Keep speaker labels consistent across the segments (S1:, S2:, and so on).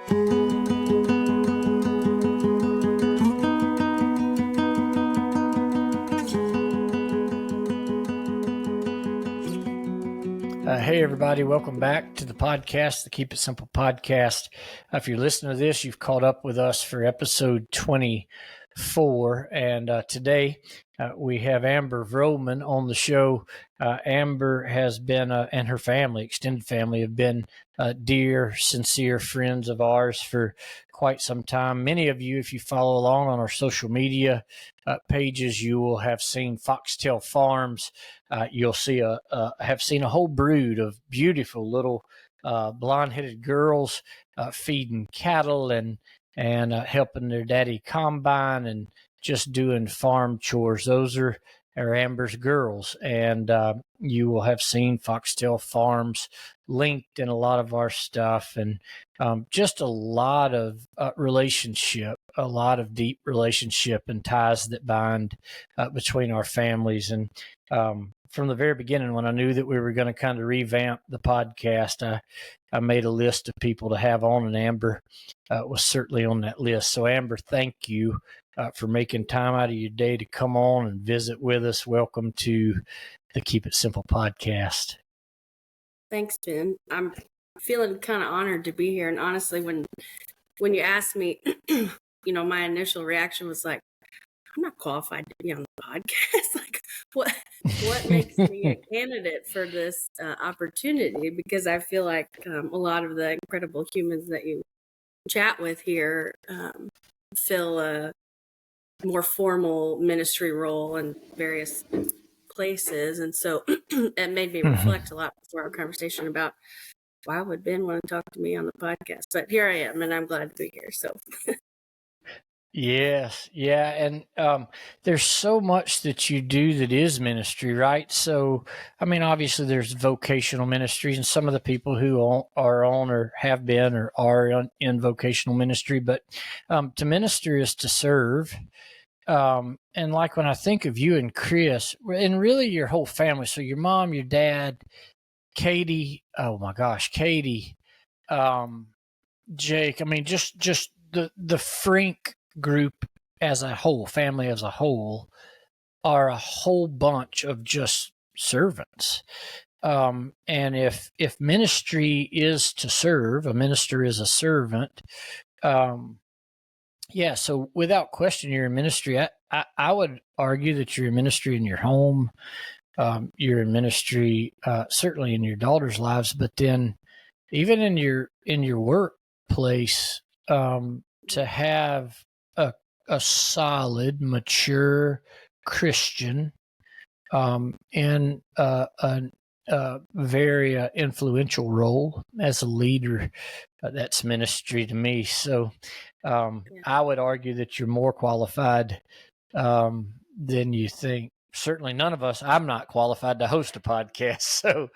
S1: Hey, everybody. Welcome back to the podcast, the Keep It Simple podcast. If you're listening to this, you've caught up with us for episode 24. And today we have Amber Vroman on the show. Amber has been, and her family, extended family, have been dear, sincere friends of ours for quite some time. Many of you, if you follow along on our social media pages, you will have seen Foxtail Farms. You'll see have seen a whole brood of beautiful little blonde-headed girls feeding cattle and helping their daddy combine and just doing farm chores. Those are Amber's girls, and you will have seen Foxtail Farms linked in a lot of our stuff, and just a lot of relationship, a lot of deep relationship and ties that bind between our families. And from the very beginning, when I knew that we were going to kind of revamp the podcast, I made a list of people to have on, and Amber was certainly on that list. So Amber, thank you for making time out of your day to come on and visit with us. Welcome to the Keep It Simple podcast.
S2: Thanks, Ben. I'm feeling kind of honored to be here. And honestly, when you asked me, my initial reaction was like, I'm not qualified to be on the podcast. Like, what makes me a candidate for this opportunity? Because I feel like a lot of the incredible humans that you chat with here fill a more formal ministry role in various places. And so it made me reflect a lot before our conversation about why would Ben want to talk to me on the podcast? But here I am, and I'm glad to be here. So
S1: Yes. Yeah. And there's so much that you do that is ministry, right? So, I mean, obviously there's vocational ministries, and some of the people who are on or have been or are in vocational ministry, but to minister is to serve. And like when I think of you and Chris, and really your whole family, so your mom, your dad, Katie, oh my gosh, Katie, Jake, I mean, just the Frink group as a whole, family as a whole, are a whole bunch of just servants. And if ministry is to serve, a minister is a servant. Yeah, so without question, you're in ministry. I would argue that you're in ministry in your home. You're in ministry certainly in your daughter's lives, but then even in your workplace, to have a solid, mature Christian in a very influential role as a leader, that's ministry to me. So I would argue that you're more qualified than you think. Certainly none of us, I'm not qualified to host a podcast. So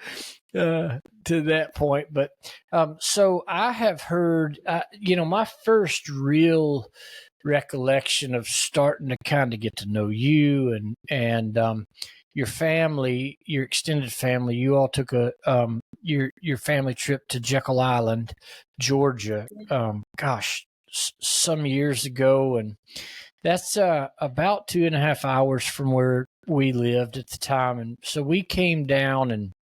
S1: to that point, but so I have heard, my first real recollection of starting to kind of get to know you and your family, your extended family. You all took your family trip to Jekyll Island, Georgia, some years ago, and that's about 2.5 hours from where we lived at the time. And so we came down, and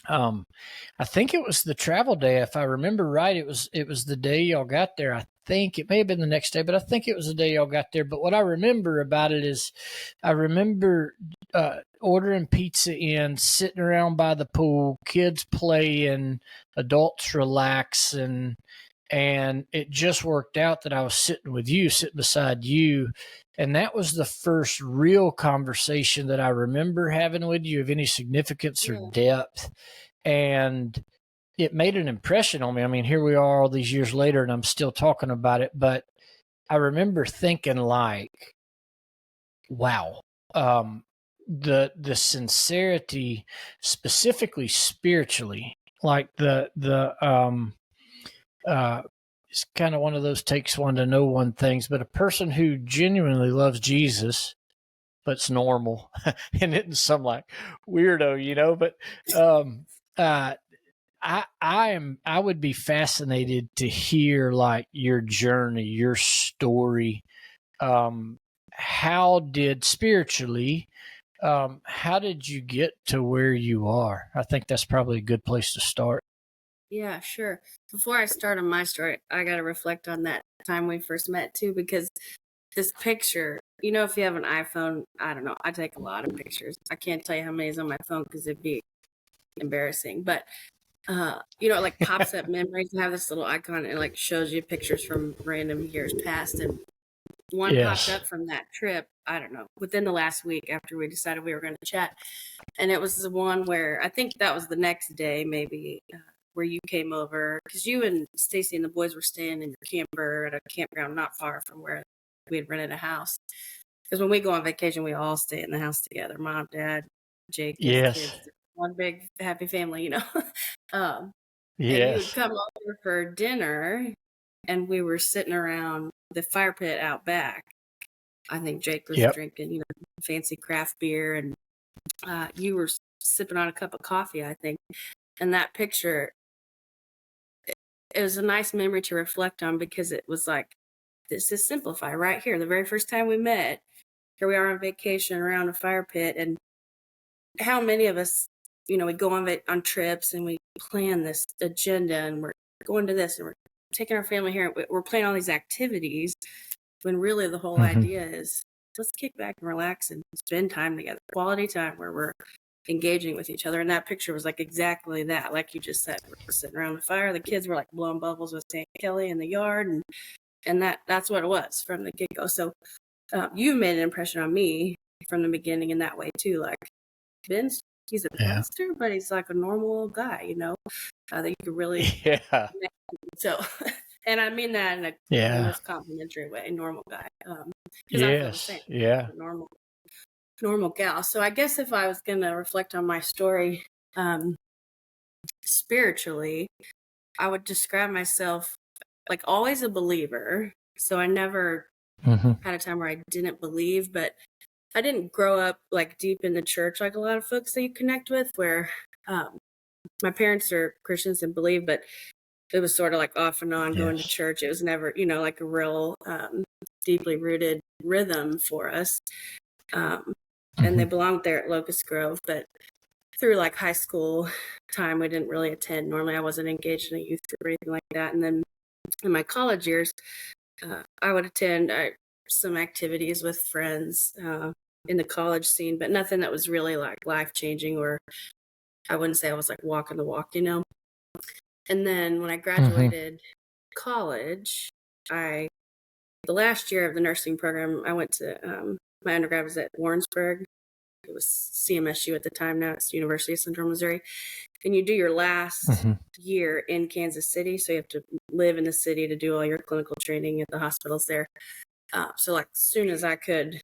S1: I think it was the travel day, if I remember right. It was the day y'all got there. I think it may have been the next day, but I think it was the day y'all got there. But what I remember about it is I remember ordering pizza in, sitting around by the pool, kids playing, adults relaxing, and it just worked out that I was sitting beside you. And that was the first real conversation that I remember having with you of any significance or depth. And it made an impression on me. I mean, here we are all these years later, and I'm still talking about it. But I remember thinking, like, wow, the sincerity, specifically spiritually, like it's kind of one of those takes one to know one things, but a person who genuinely loves Jesus, but's normal and isn't some like weirdo, but I would be fascinated to hear like your journey, your story. How did spiritually, how did you get to where you are? I think that's probably a good place to start.
S2: Yeah, sure. Before I start on my story, I got to reflect on that time we first met too, because this picture, if you have an iPhone, I don't know, I take a lot of pictures. I can't tell you how many is on my phone because it'd be embarrassing. But, it like pops up memories and have this little icon and like shows you pictures from random years past. And one popped
S1: Yes.
S2: up from that trip, I don't know, within the last week after we decided we were going to chat. And it was the one where I think that was the next day, maybe, where you came over because you and Stacy and the boys were staying in your camper at a campground not far from where we had rented a house. Because when we go on vacation, we all stay in the house together. Mom, Dad, Jake, his
S1: Yes.
S2: kids, one big happy family, um, and you would
S1: Yes.
S2: come over for dinner, and we were sitting around the fire pit out back. I think Jake was
S1: Yep.
S2: drinking, fancy craft beer, and you were sipping on a cup of coffee, I think. And that picture, it was a nice memory to reflect on because it was like, this is Simplify right here. The very first time we met, here we are on vacation around a fire pit. And how many of us, we go on trips and we plan this agenda and we're going to this and we're taking our family here. We're planning all these activities when really the whole idea is let's kick back and relax and spend time together, quality time where we're engaging with each other. And that picture was like exactly that, like you just said. We're sitting around the fire. The kids were like blowing bubbles with Aunt Kelly in the yard, and that's what it was from the get-go. So you made an impression on me from the beginning in that way too. Like Ben's, he's a pastor, but he's like a normal guy, that you could really
S1: Yeah.
S2: so. And I mean that in the most complimentary way, normal guy. Because I feel the same.
S1: Yeah.
S2: Normal gal. So I guess if I was gonna reflect on my story, spiritually, I would describe myself like always a believer. So I never had a time where I didn't believe, but I didn't grow up like deep in the church like a lot of folks that you connect with, where my parents are Christians and believe, but it was sort of like off and on going to church. It was never, like a real deeply rooted rhythm for us. And they belonged there at Locust Grove, but through like high school time, we didn't really attend. Normally I wasn't engaged in a youth group or anything like that. And then in my college years, I would attend some activities with friends in the college scene, but nothing that was really like life-changing, or I wouldn't say I was like walking the walk, And then when I graduated college, the last year of the nursing program, I went to, my undergrad was at Warrensburg. It was CMSU at the time. Now it's University of Central Missouri. And you do your last year in Kansas City. So you have to live in the city to do all your clinical training at the hospitals there. So like as soon as I could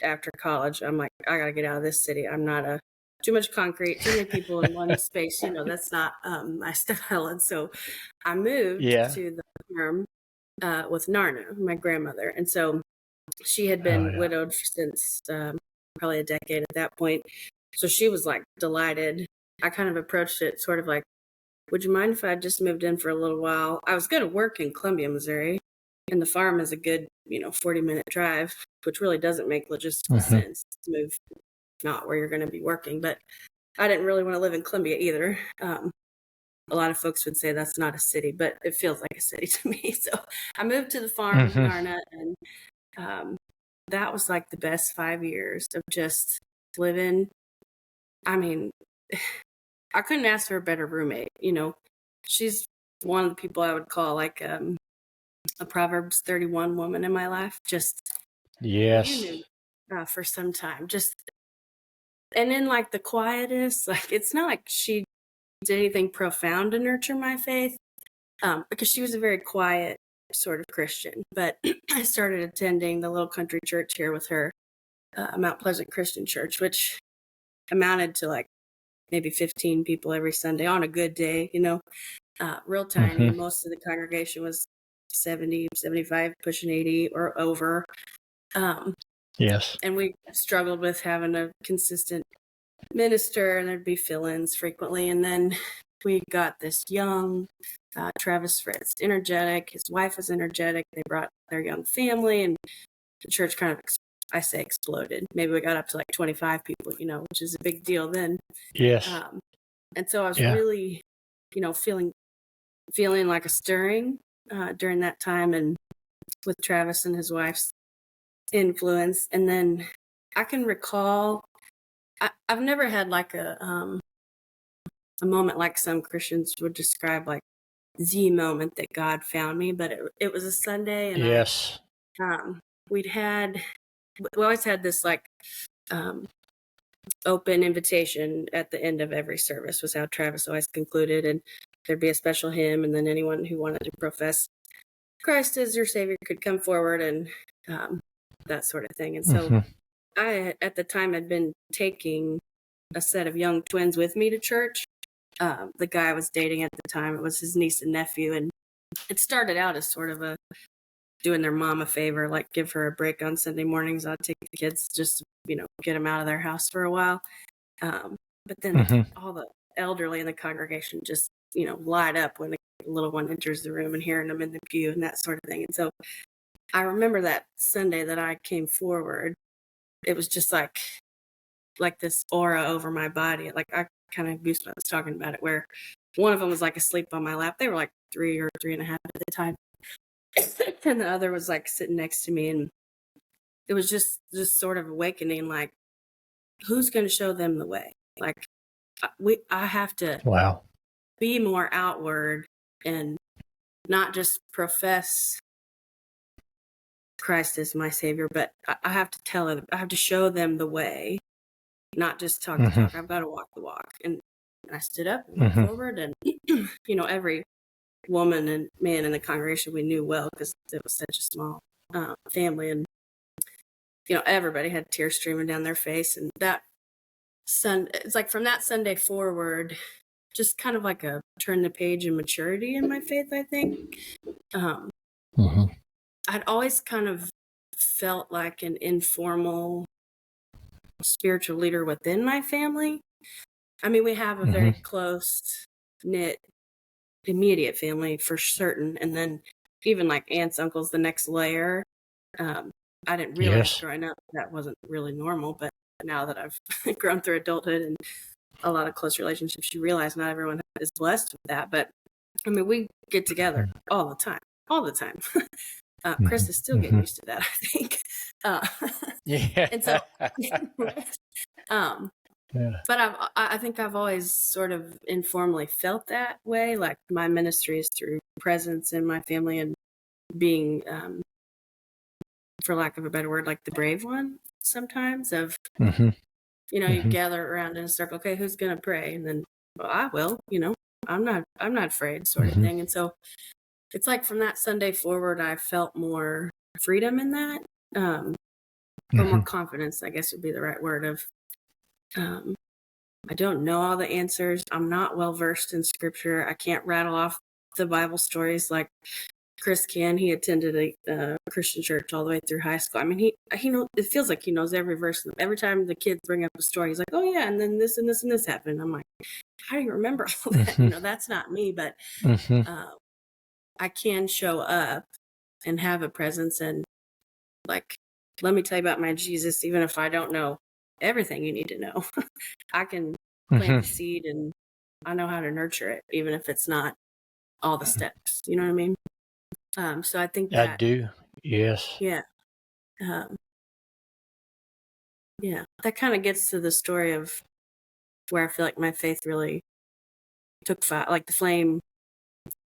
S2: after college, I'm like, I got to get out of this city. I'm not too much concrete, too many people in one space. That's not my style. And so I moved to the farm with Narna, my grandmother. And so she had been widowed since probably a decade at that point. So she was like delighted. I kind of approached it sort of like, would you mind if I just moved in for a little while? I was going to work in Columbia, Missouri, and the farm is a good, 40-minute drive, which really doesn't make logistical sense to move not where you're going to be working. But I didn't really want to live in Columbia either. A lot of folks would say that's not a city, but it feels like a city to me. So I moved to the farm with Narna, and that was like the best 5 years of just living. I mean, I couldn't ask for a better roommate. She's one of the people I would call like a Proverbs 31 woman in my life. Just you knew for some time. Just and in like the quietest, like it's not like she did anything profound to nurture my faith, because she was a very quiet sort of Christian. But I started attending the little country church here with her, Mount Pleasant Christian Church, which amounted to like maybe 15 people every Sunday on a good day, real tiny. Most of the congregation was 70, 75, pushing 80 or over. And we struggled with having a consistent minister, and there'd be fill-ins frequently. And then we got this young Travis Fritz, energetic. His wife was energetic. They brought their young family, and the church kind of, I say exploded. Maybe we got up to like 25 people, which is a big deal then.
S1: Yes.
S2: And so I was really, feeling like a stirring during that time, and with Travis and his wife's influence. And then I can recall, I've never had like a moment like some Christians would describe, like the moment that God found me, but it was a Sunday, and
S1: yes.
S2: We always had this like open invitation at the end of every service was how Travis always concluded, and there'd be a special hymn, and then anyone who wanted to profess Christ as your Savior could come forward, and that sort of thing. And so I, at the time, had been taking a set of young twins with me to church. The guy I was dating at the time, it was his niece and nephew, and it started out as sort of doing their mom a favor, like give her a break on Sunday mornings. I'd take the kids just, get them out of their house for a while. But then all the elderly in the congregation just, light up when the little one enters the room and hearing them in the pew and that sort of thing. And so I remember that Sunday that I came forward, it was just like this aura over my body. Like I kind of goosebumps talking about it, where one of them was like asleep on my lap. They were like 3 or 3.5 at the time. And the other was like sitting next to me, and it was just sort of awakening, like, who's going to show them the way? Like I have to be more outward and not just profess Christ as my Savior, but I have to tell them, I have to show them the way, not just talk the talk. I've got to walk the walk. And I stood up and went forward, and every woman and man in the congregation we knew well, because it was such a small family, and everybody had tears streaming down their face. And that it's like from that Sunday forward, just kind of like a turn the page in maturity in my faith, I think. I'd always kind of felt like an informal spiritual leader within my family. I mean, we have a very close knit immediate family for certain, and then even like aunts, uncles, the next layer. I didn't realize growing up that wasn't really normal, but now that I've grown through adulthood and a lot of close relationships, you realize not everyone is blessed with that. But I mean, we get together all the time. Chris is still getting used to that, I think. And so but I think I've always sort of informally felt that way. Like my ministry is through presence in my family and being, for lack of a better word, like the brave one sometimes of, you gather around in a circle. Okay, who's going to pray? And then, well, I will, I'm not afraid, sort of thing. And so it's like from that Sunday forward, I felt more freedom in that, or more confidence, I guess would be the right word of, I don't know all the answers. I'm not well versed in scripture. I can't rattle off the Bible stories like Chris can. He attended a Christian church all the way through high school. I mean, he knows, it feels like he knows every verse. Every time the kids bring up a story, he's like, oh yeah, and then this and this and this happened. I'm like, how do you remember all that? That's not me, but I can show up and have a presence and like, let me tell you about my Jesus, even if I don't know everything you need to know. I can plant the seed and I know how to nurture it, even if it's not all the steps. You know what I mean? So I think that I
S1: do. Yes.
S2: Yeah. Yeah. That kind of gets to the story of where I feel like my faith really took fire. Like the flame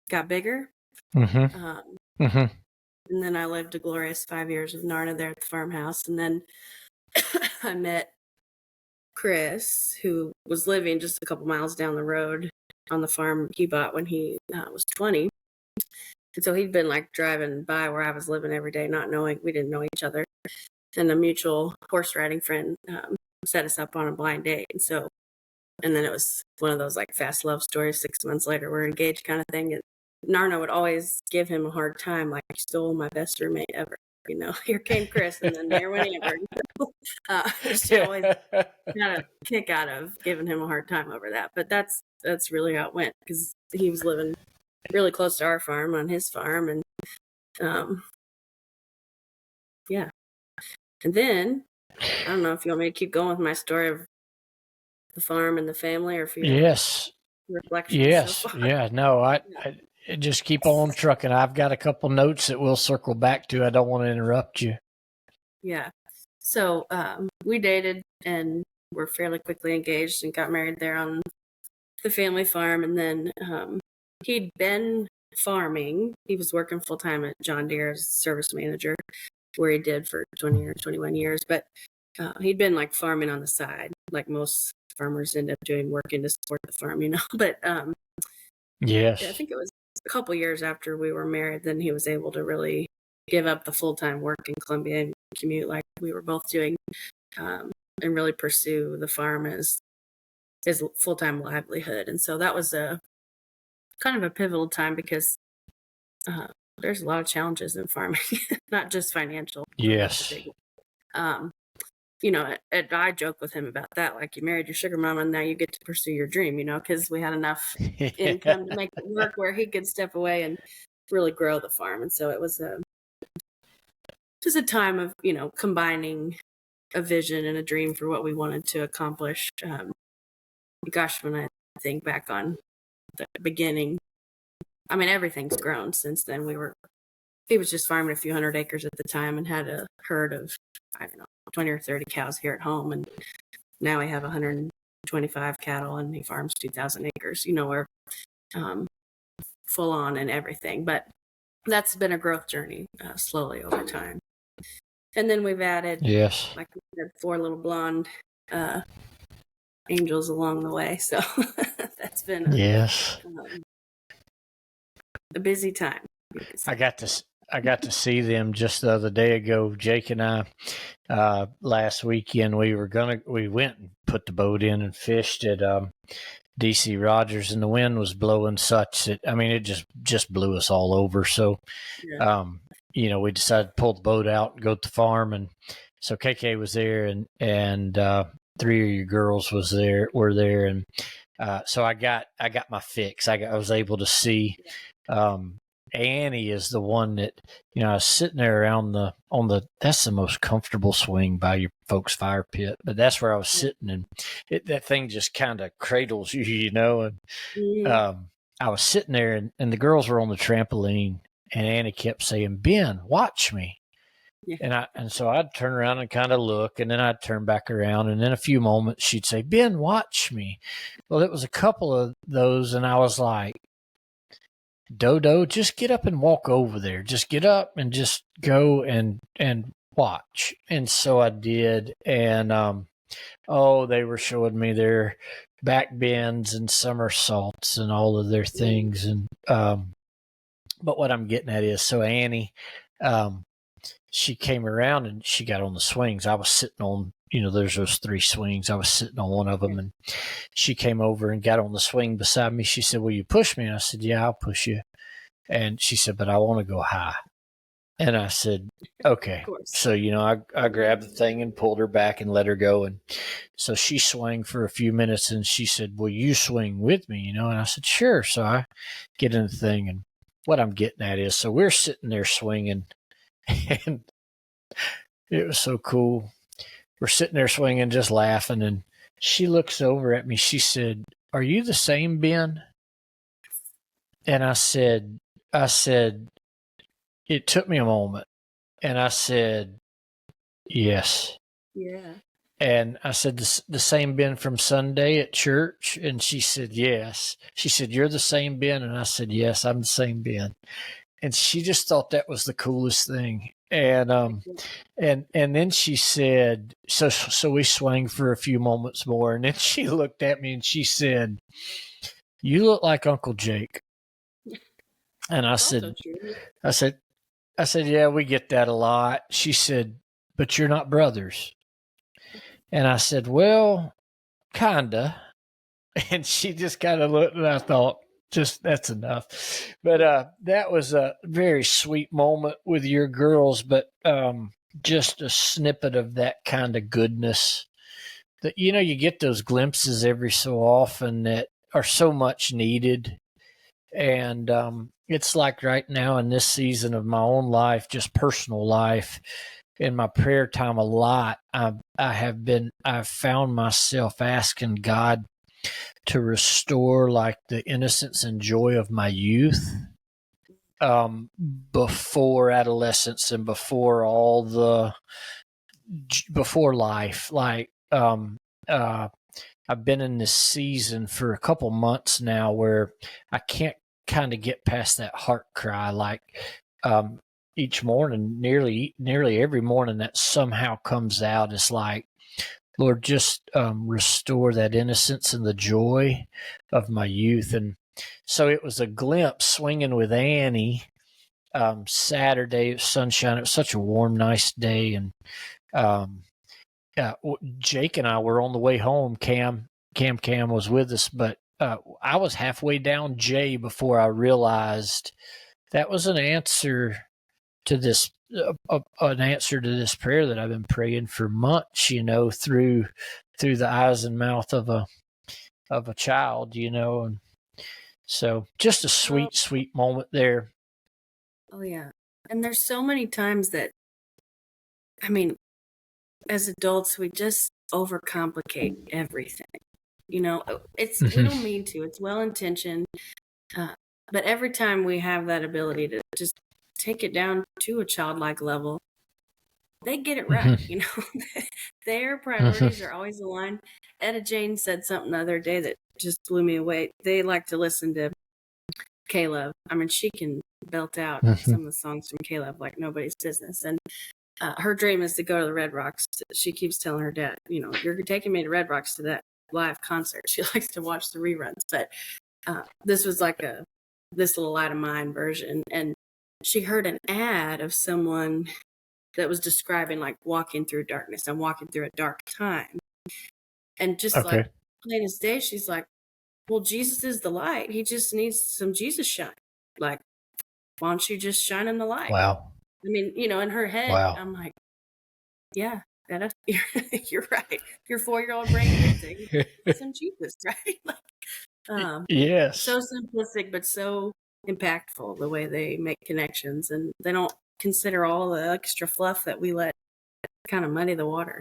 S2: got bigger. And then I lived a glorious 5 years with Narna there at the farmhouse. And then I met Chris, who was living just a couple miles down the road on the farm he bought when he was 20. And so he'd been like driving by where I was living every day, not knowing, we didn't know each other. And a mutual horse riding friend set us up on a blind date. And then it was one of those like fast love stories. 6 months later, we're engaged kind of thing. And Narna would always give him a hard time, like, you stole my best roommate ever. Here came Chris, and then there went Avery. She always got a kick out of giving him a hard time over that. But that's That's really how it went, because he was living really close to our farm on his farm. And yeah. And then, I don't know if you want me to keep going with my story of the farm and the family, or if you have reflections so far.
S1: Yeah. No, I just keep on trucking. I've got a couple notes that we'll circle back to. I don't want to interrupt you.
S2: Yeah. So we dated and were fairly quickly engaged and got married there on the family farm. And then he'd been farming. He was working full time at John Deere as service manager, where he did for 20 or 21 years. But he'd been like farming on the side, like most farmers end up doing, working to support the farm, you know. But
S1: yes,
S2: I think it was a couple years after we were married, then he was able to really give up the full-time work in Columbia and commute like we were both doing, and really pursue the farm as his full-time livelihood. And so that was a kind of a pivotal time, because there's a lot of challenges in farming, not just financial.
S1: yes.
S2: You know, I joke with him about that. Like, you married your sugar mama, and now you get to pursue your dream, you know, because we had enough income to make it work where he could step away and really grow the farm. And so it was just a time of, you know, combining a vision and a dream for what we wanted to accomplish. Gosh, when I think back on the beginning, I mean, everything's grown since then. He was just farming a few hundred acres at the time and had a herd of, I don't know, 20 or 30 cows here at home. And now we have 125 cattle, and he farms 2,000 acres. You know, we're full on and everything. But that's been a growth journey, slowly over time. And then we've added, like we said, 4 little blonde angels along the way. So that's been a busy time.
S1: I got to see them just the other day ago. Jake and I, last weekend, we went and put the boat in and fished at DC Rogers, and the wind was blowing such that, I mean, it just blew us all over. So, you know, we decided to pull the boat out and go to the farm. And so KK was there, and 3 of your girls were there. And so I got my fix. I was able to see, Annie is the one that, you know, I was sitting there that's the most comfortable swing by your folks' fire pit, but that's where I was sitting, and that thing just kind of cradles you, you know. And I was sitting there, and the girls were on the trampoline, and Annie kept saying, "Ben, watch me." Yeah. And so I'd turn around and kind of look, and then I'd turn back around, and in a few moments she'd say, "Ben, watch me." Well, it was a couple of those, and I was like, Dodo, just get up and walk over there. Just get up and just go and watch. And so I did. And, they were showing me their back bends and somersaults and all of their things. And, but what I'm getting at is, so Annie, she came around and she got on the swings. I was sitting on, you know, there's those 3 swings. I was sitting on one of them, and she came over and got on the swing beside me. She said, "Will you push me?" And I said, "Yeah, I'll push you." And she said, "But I want to go high." And I said, "Okay." So, you know, I grabbed the thing and pulled her back and let her go. And so she swung for a few minutes, and she said, "Will you swing with me?" You know, and I said, "Sure." So I get in the thing, and what I'm getting at is, so we're sitting there swinging, and it was so cool. We're sitting there swinging, just laughing, and she looks over at me. She said, "Are you the same Ben?" And I said, it took me a moment, and I said, "Yes."
S2: Yeah.
S1: And I said, the same Ben from Sunday at church? And she said, "Yes." She said, "You're the same Ben?" And I said, "Yes, I'm the same Ben." And she just thought that was the coolest thing. And then she said, so we swung for a few moments more, and then she looked at me and she said, "You look like Uncle Jake." And I said, "Yeah, we get that a lot." She said, "But you're not brothers." And I said, "Well, kinda." And she just kind of looked, and I thought, just that's enough. But that was a very sweet moment with your girls, but just a snippet of that kind of goodness that, you know, you get those glimpses every so often that are so much needed. And it's like right now in this season of my own life, just personal life, in my prayer time a lot, I've found myself asking God to restore like the innocence and joy of my youth, before adolescence and before before life. Like, I've been in this season for a couple months now where I can't kind of get past that heart cry. Like, each morning, nearly every morning, that somehow comes out. It's like, Lord, just restore that innocence and the joy of my youth. And so it was a glimpse swinging with Annie, Saturday, sunshine. It was such a warm, nice day. And Jake and I were on the way home. Cam was with us, but I was halfway down J before I realized that was an answer to this prayer that I've been praying for months, through the eyes and mouth of a child, and so just a sweet moment there.
S2: Oh yeah. And there's so many times that, I mean, as adults, we just overcomplicate everything. We don't mean to, it's well-intentioned. But every time we have that ability to just take it down to a childlike level, they get it right. Their priorities are always aligned. Etta Jane said something the other day that just blew me away. They like to listen to Caleb. I mean, she can belt out some of the songs from Caleb like nobody's business. And her dream is to go to the Red Rocks. She keeps telling her dad, you're taking me to Red Rocks to that live concert. She likes to watch the reruns. But this was like this little light of mine version. And she heard an ad of someone that was describing like walking through darkness. I'm walking through a dark time. And just like plain as day, she's like, well, Jesus is the light. He just needs some Jesus shine. Like, why don't you just shine in the light?
S1: Wow.
S2: I mean, in her head, wow. I'm like, yeah, you're right. Your 4-year-old brain gets it. Some Jesus, right? Like,
S1: yes.
S2: So simplistic, but so impactful the way they make connections, and they don't consider all the extra fluff that we let kind of muddy the water,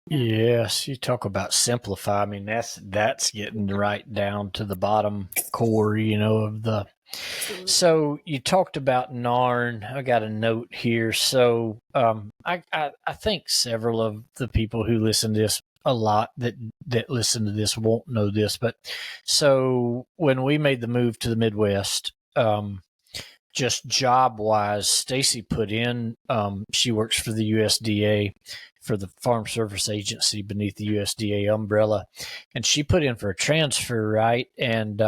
S1: Yes, you talk about simplify. I mean, that's getting right down to the bottom core, of the. So you talked about Narn. I got a note here. So I think several of the people who listen to this a lot that listen to this won't know this, but so when we made the move to the Midwest, just job wise, Stacy put in. She works for the USDA, for the Farm Service Agency beneath the USDA umbrella, and she put in for a transfer, right? And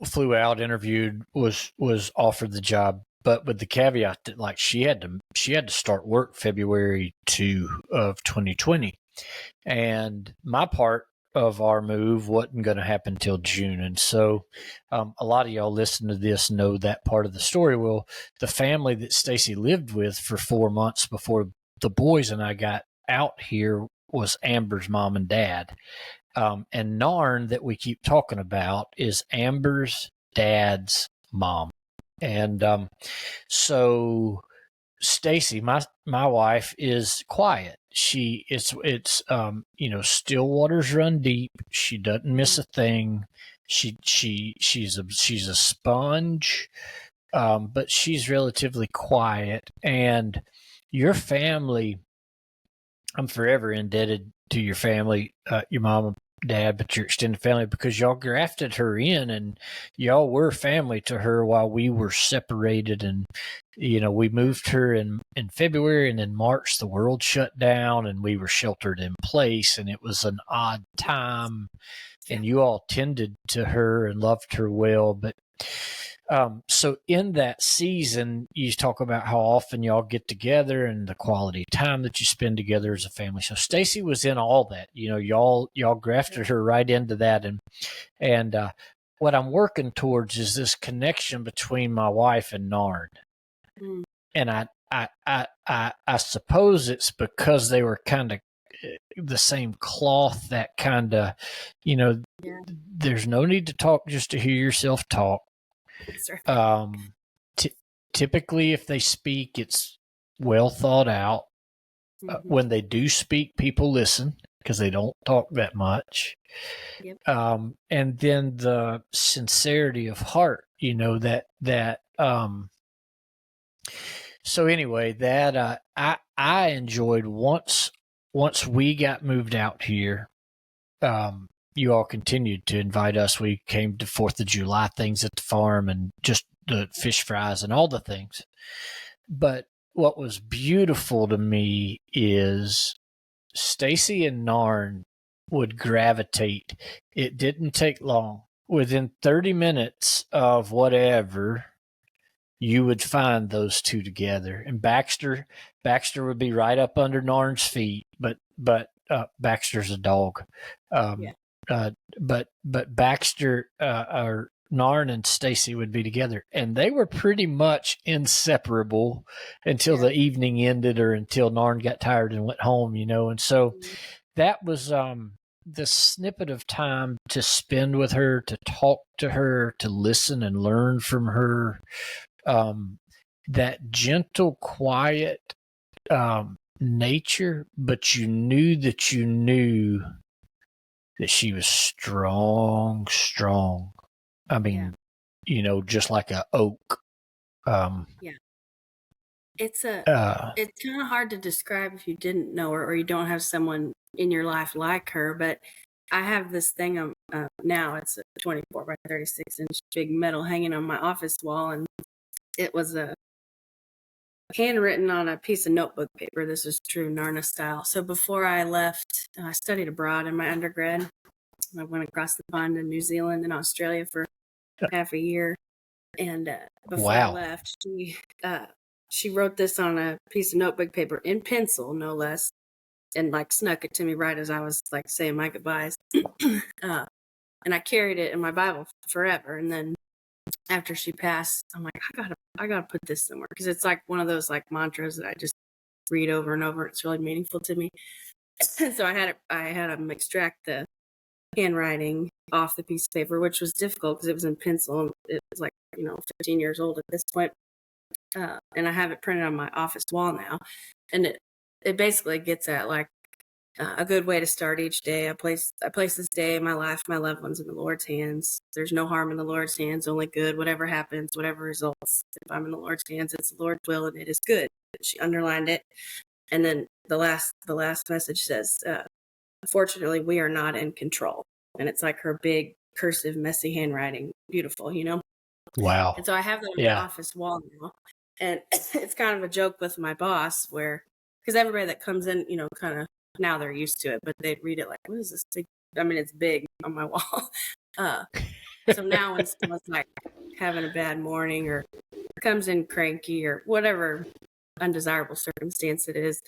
S1: flew out, interviewed, was offered the job, but with the caveat that like she had to start work February 2 of 2020, and my part of our move wasn't going to happen till June. And so a lot of y'all listen to this know that part of the story. Well, the family that Stacy lived with for 4 months before the boys and I got out here was Amber's mom and dad. And Narn that we keep talking about is Amber's dad's mom. And so Stacy, my wife, is quiet. Still waters run deep. She doesn't miss a thing. She's a sponge, but she's relatively quiet. And your family, I'm forever indebted to your family, your mom and dad, but your extended family, because y'all grafted her in and y'all were family to her while we were separated. And we moved her in February, and in March the world shut down and we were sheltered in place, and it was an odd time. And you all tended to her and loved her well. But so in that season, you talk about how often y'all get together and the quality time that you spend together as a family. So Stacy was in all that. Y'all grafted her right into that. And what I'm working towards is this connection between my wife and Narn. And I suppose it's because they were kind of the same cloth, that kind of, yeah. There's no need to talk just to hear yourself talk.
S2: That's right.
S1: Typically, if they speak, it's well thought out.
S2: Mm-hmm.
S1: When they do speak, people listen because they don't talk that much.
S2: Yep.
S1: And then the sincerity of heart, so anyway, that I enjoyed once we got moved out here. You all continued to invite us. We came to 4th of July things at the farm and just the fish fries and all the things. But what was beautiful to me is Stacy and Narn would gravitate. It didn't take long. Within 30 minutes of whatever, you would find those two together. And Baxter would be right up under Narn's feet, but Baxter's a dog. But Baxter or Narn and Stacy would be together, and they were pretty much inseparable until the evening ended, or until Narn got tired and went home. And so that was the snippet of time to spend with her, to talk to her, to listen and learn from her. That gentle, quiet nature, but you knew that she was strong. I mean, just like an oak.
S2: It's kind of hard to describe if you didn't know her or you don't have someone in your life like her. But I have this thing now. It's a 24 by 36 inch big metal hanging on my office wall, and it was a handwritten on a piece of notebook paper. This is true Narna style. So before I left, I studied abroad in my undergrad. I went across the pond in New Zealand and Australia for half a year. And before I left, she wrote this on a piece of notebook paper in pencil, no less, and like snuck it to me right as I was like saying my goodbyes. And I carried it in my Bible forever. And then after she passed, I'm like, I gotta put this somewhere, because it's like one of those like mantras that I just read over and over. It's really meaningful to me. So I had them extract the handwriting off the piece of paper, which was difficult because it was in pencil and it was like 15 years old at this point. And I have it printed on my office wall now, and it basically gets at like a good way to start each day. I place this day, my life, my loved ones in the Lord's hands. There's no harm in the Lord's hands, only good. Whatever happens, whatever results, if I'm in the Lord's hands, it's the Lord's will, and it is good. She underlined it, and then the last message says, "Fortunately, we are not in control." And it's like her big cursive, messy handwriting, beautiful,
S1: Wow.
S2: And so I have that on my office wall now, and it's kind of a joke with my boss, because everybody that comes in, kind of. Now they're used to it, but they'd read it like, what is this big? I mean, it's big on my wall. So now when someone's like having a bad morning or comes in cranky or whatever undesirable circumstance it is,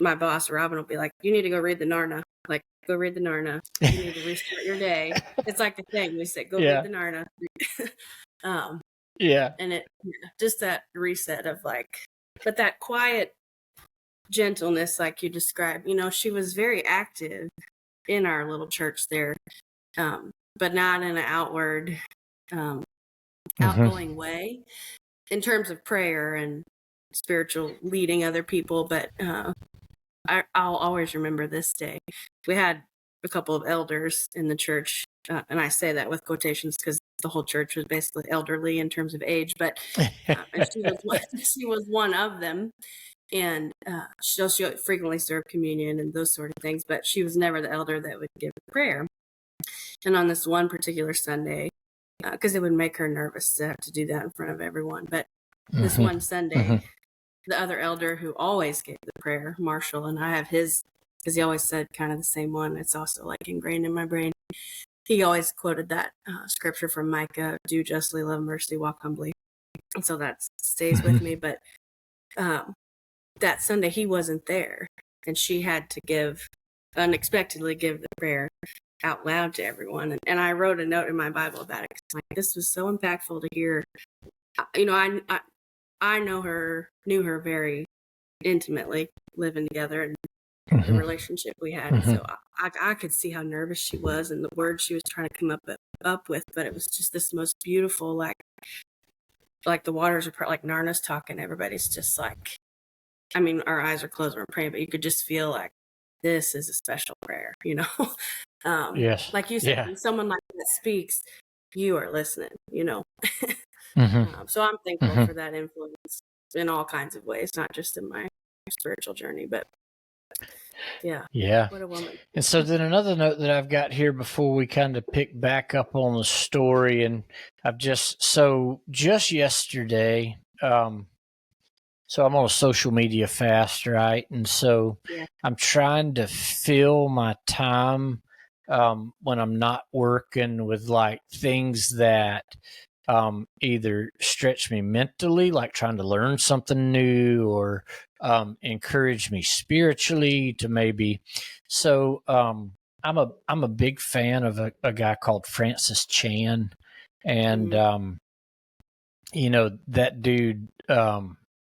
S2: my boss, Robin, will be like, you need to go read the Narna. Like, go read the Narna. You need to restart your day. It's like the thing we say, go read the Narna. And it just that reset of like, but that quiet gentleness, like you described. She was very active in our little church there, but not in an outward, outgoing way in terms of prayer and spiritual leading other people. But I'll always remember this day. We had a couple of elders in the church, and I say that with quotations because the whole church was basically elderly in terms of age, but and she was one of them. And she'll frequently serve communion and those sort of things, but she was never the elder that would give prayer. And on this one particular Sunday, because it would make her nervous to have to do that in front of everyone, but this one Sunday, the other elder who always gave the prayer, Marshall, and I have his, because he always said kind of the same one. It's also like ingrained in my brain. He always quoted that scripture from Micah, do justly, love mercy, walk humbly. And so that stays with me. But that Sunday he wasn't there, and she had to unexpectedly give the prayer out loud to everyone. And I wrote a note in my Bible about it. Like, this was so impactful to hear. I knew her very intimately, living together, and the relationship we had. And so I could see how nervous she was and the words she was trying to come up with, but it was just this most beautiful, like the waters are like Narna's talking. Everybody's just like, I mean, our eyes are closed, we're praying, but you could just feel like this is a special prayer, you know?
S1: Yes.
S2: Like you said,
S1: Yeah.
S2: when someone like that speaks, you are listening, you know? So I'm thankful for that influence in all kinds of ways, not just in my spiritual journey, but yeah.
S1: Yeah.
S2: What a woman.
S1: And so then another note that I've got here before we kind of pick back up on the story, and just yesterday, so I'm on a social media fast, right? And so
S2: Yeah.
S1: I'm trying to fill my time when I'm not working with like things that either stretch me mentally, like trying to learn something new, or encourage me spiritually to maybe. So I'm a big fan of a guy called Francis Chan, and you know that dude.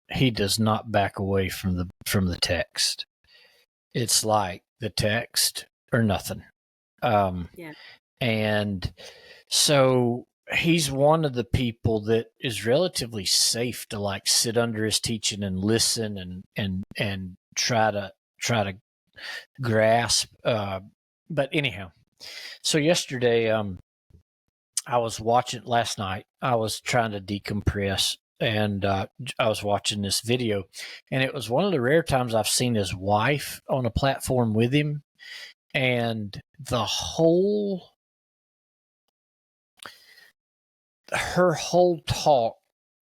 S1: He does not back away from the text. It's like the text or nothing.
S2: Yeah.
S1: And so he's one of the people that is relatively safe to like sit under his teaching and listen and try to grasp. But anyhow, so yesterday, I was watching last night. I was trying to decompress, and I was watching this video, and it was one of the rare times I've seen his wife on a platform with him, and her whole talk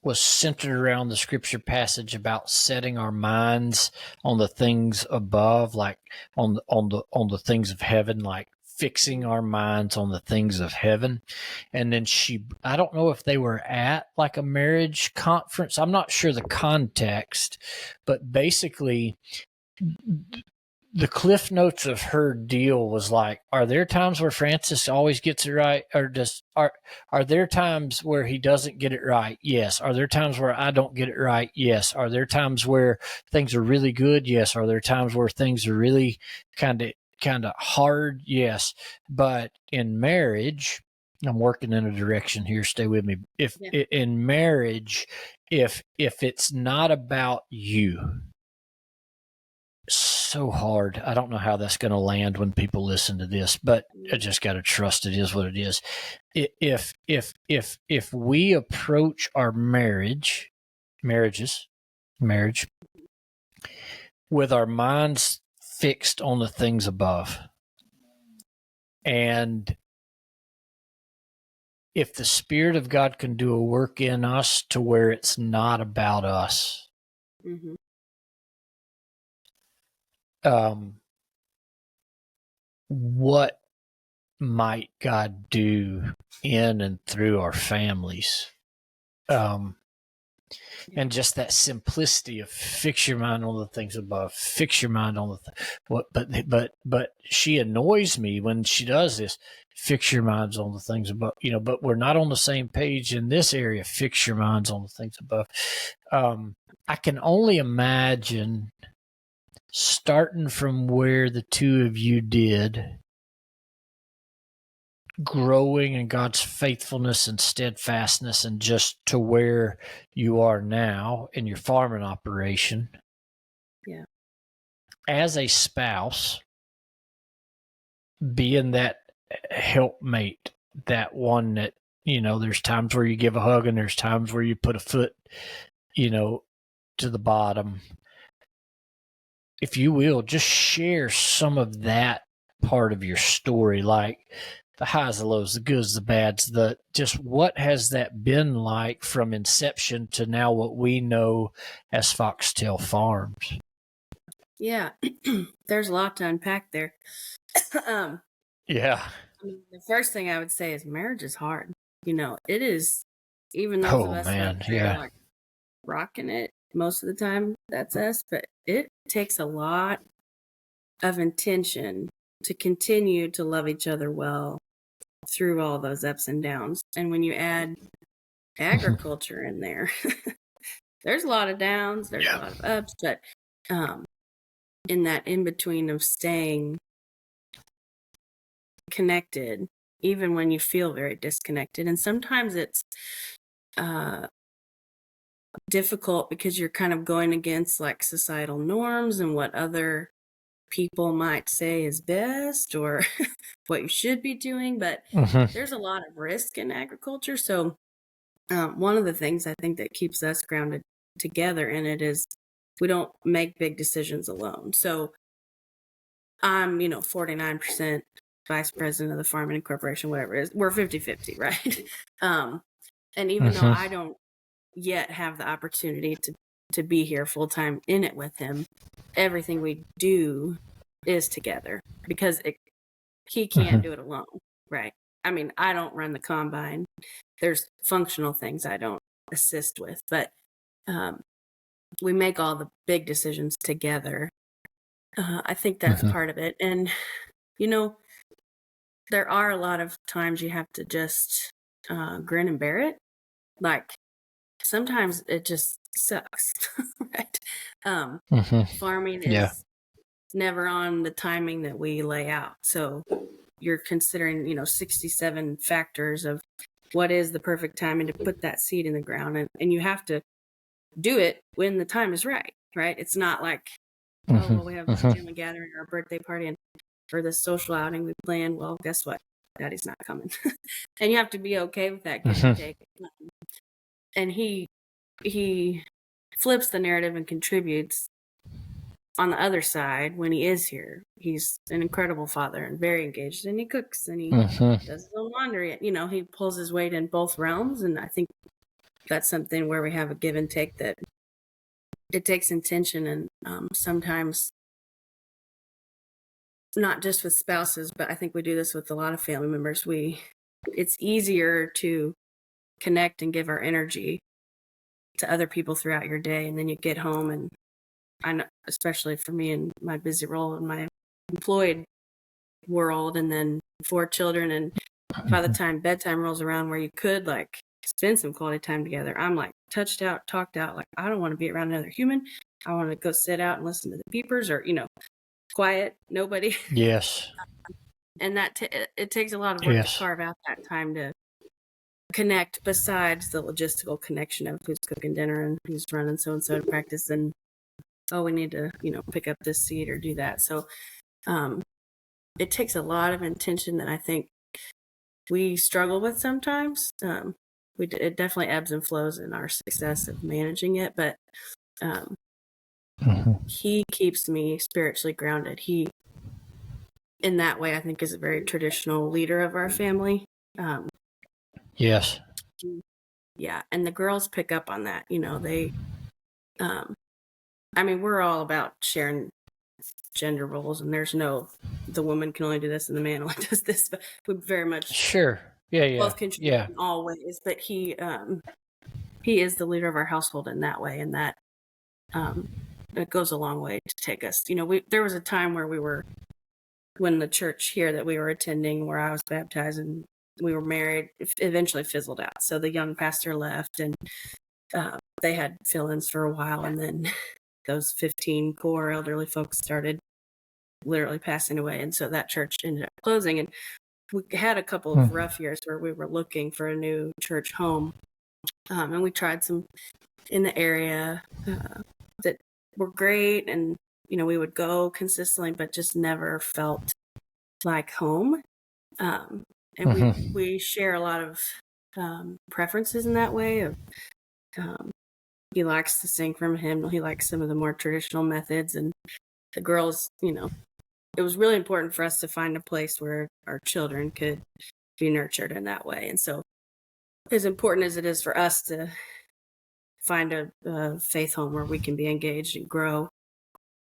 S1: was centered around the scripture passage about setting our minds on the things above, like on the things of heaven, like fixing our minds on the things of heaven. And then I don't know if they were at like a marriage conference. I'm not sure the context, but basically the cliff notes of her deal was like, are there times where Francis always gets it right? Or are there times where he doesn't get it right? Yes. Are there times where I don't get it right? Yes. Are there times where things are really good? Yes. Are there times where things are really kind of hard? Yes. But in marriage, I'm working in a direction here. Stay with me. In marriage, if it's not about you, so hard. I don't know how that's going to land when people listen to this, but I just got to trust it is what it is. If we approach our marriage with our minds fixed on the things above, and if the Spirit of God can do a work in us to where it's not about us, what might God do in and through our families? And just that simplicity of fix your mind on the things above, fix your mind on but she annoys me when she does this. Fix your minds on the things above, but we're not on the same page in this area. Fix your minds on the things above. I can only imagine starting from where the two of you did, growing in God's faithfulness and steadfastness, and just to where you are now in your farming operation.
S2: Yeah.
S1: As a spouse, being that helpmate, that one that, there's times where you give a hug and there's times where you put a foot, to the bottom. If you will, just share some of that part of your story, like the highs, the lows, the goods, the bads, just what has that been like from inception to now what we know as Foxtail Farms?
S2: Yeah, there's a lot to unpack there.
S1: Yeah.
S2: The first thing I would say is marriage is hard. It is, even those of us that are like rocking it most of the time, that's us, but it takes a lot of intention to continue to love each other well through all those ups and downs. And when you add agriculture in there, there's a lot of downs, there's a lot of ups, but in that in between of staying connected, even when you feel very disconnected. And sometimes it's difficult because you're kind of going against like societal norms and what other people might say is best or what you should be doing. But there's a lot of risk in agriculture. So one of the things I think that keeps us grounded together in it is we don't make big decisions alone. So I'm, 49% vice president of the farming corporation, whatever it is. We're 50-50, right? And even though I don't yet have the opportunity to be here full time in it with him, everything we do is together because he can't do it alone, right? I mean, I don't run the combine. There's functional things I don't assist with, but we make all the big decisions together. I think that's part of it. And, there are a lot of times you have to just grin and bear it. Like, sometimes it just sucks, right? Farming is never on the timing that we lay out. So you're considering, 67 factors of what is the perfect timing to put that seed in the ground. And you have to do it when the time is right? It's not like, oh, well, we have a family gathering or a birthday party and for this social outing we plan. Well, guess what? Daddy's not coming. And you have to be okay with that give and take. And he flips the narrative and contributes on the other side when he is here. He's an incredible father and very engaged, and he cooks and he does his own laundry. He pulls his weight in both realms, and I think that's something where we have a give and take that it takes intention. And sometimes, not just with spouses, but I think we do this with a lot of family members. It's easier to connect and give our energy to other people throughout your day, and then you get home, and I know, especially for me in my busy role in my employed world, and then 4 children, and by the time bedtime rolls around where you could like spend some quality time together, I'm like touched out, talked out, like I don't want to be around another human. I want to go sit out and listen to the beepers or, quiet, nobody.
S1: Yes.
S2: And that it takes a lot of work to carve out that time to connect, besides the logistical connection of who's cooking dinner and who's running so-and-so to practice and, oh, we need to, pick up this seed or do that. So it takes a lot of intention that I think we struggle with sometimes. It definitely ebbs and flows in our success of managing it, but he keeps me spiritually grounded. He, in that way, I think is a very traditional leader of our family.
S1: Yes.
S2: Yeah. And the girls pick up on that. They, we're all about sharing gender roles, and there's no, the woman can only do this and the man only does this, but we very much both contribute in all ways. But he is the leader of our household in that way, and that it goes a long way to take us. There was a time where when the church here that we were attending, where I was baptized and we were married, it eventually fizzled out. So the young pastor left, and they had fill-ins for a while, and then those 15 core elderly folks started literally passing away, and so that church ended up closing. And we had a couple of rough years where we were looking for a new church home, and we tried some in the area that were great, and we would go consistently, but just never felt like home. And we share a lot of preferences in that way. Of he likes to sing from a hymnal. He likes some of the more traditional methods, and the girls, it was really important for us to find a place where our children could be nurtured in that way. And so, as important as it is for us to find a faith home where we can be engaged and grow,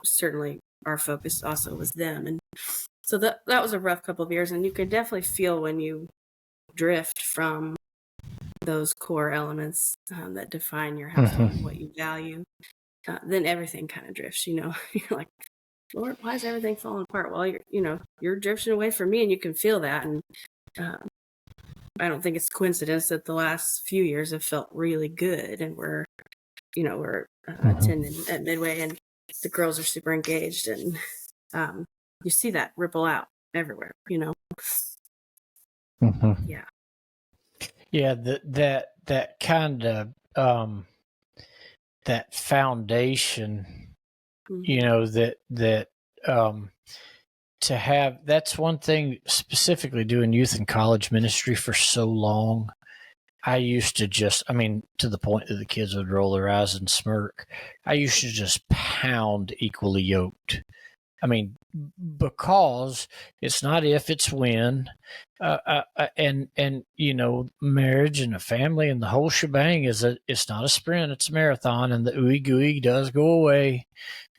S2: certainly our focus also was them. And so that was a rough couple of years, and you could definitely feel when you drift from those core elements that define your household and what you value, then everything kind of drifts. You're like, Lord, why is everything falling apart? Well, you're drifting away from me, and you can feel that. And I don't think it's coincidence that the last few years have felt really good, and we're attending at Midway, and the girls are super engaged, and you see that ripple out everywhere, Yeah.
S1: Yeah, that kind of that foundation, that to have, that's one thing, specifically doing youth and college ministry for so long. I used to just, to the point that the kids would roll their eyes and smirk. I used to just pound equally yoked. Because it's not if, it's when, and marriage and a family and the whole shebang it's not a sprint, it's a marathon, and the ooey gooey does go away,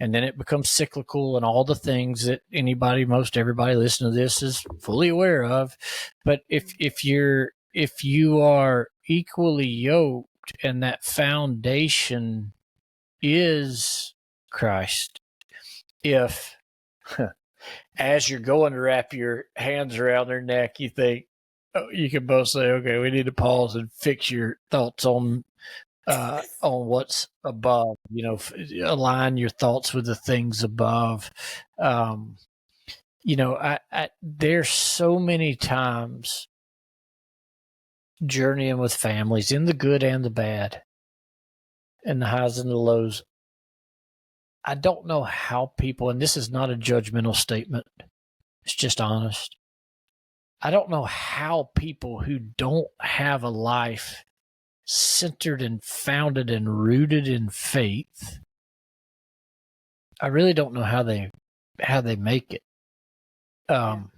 S1: and then it becomes cyclical, and all the things that most everybody listening to this is fully aware of. But if you are equally yoked, and that foundation is Christ, if as you're going to wrap your hands around their neck, you think, you can both say, okay, we need to pause and fix your thoughts on what's above, align your thoughts with the things above. There's so many times journeying with families, in the good and the bad, and the highs and the lows. I don't know how people, and this is not a judgmental statement, it's just honest. I don't know how people who don't have a life centered and founded and rooted in faith, I really don't know how they make it. And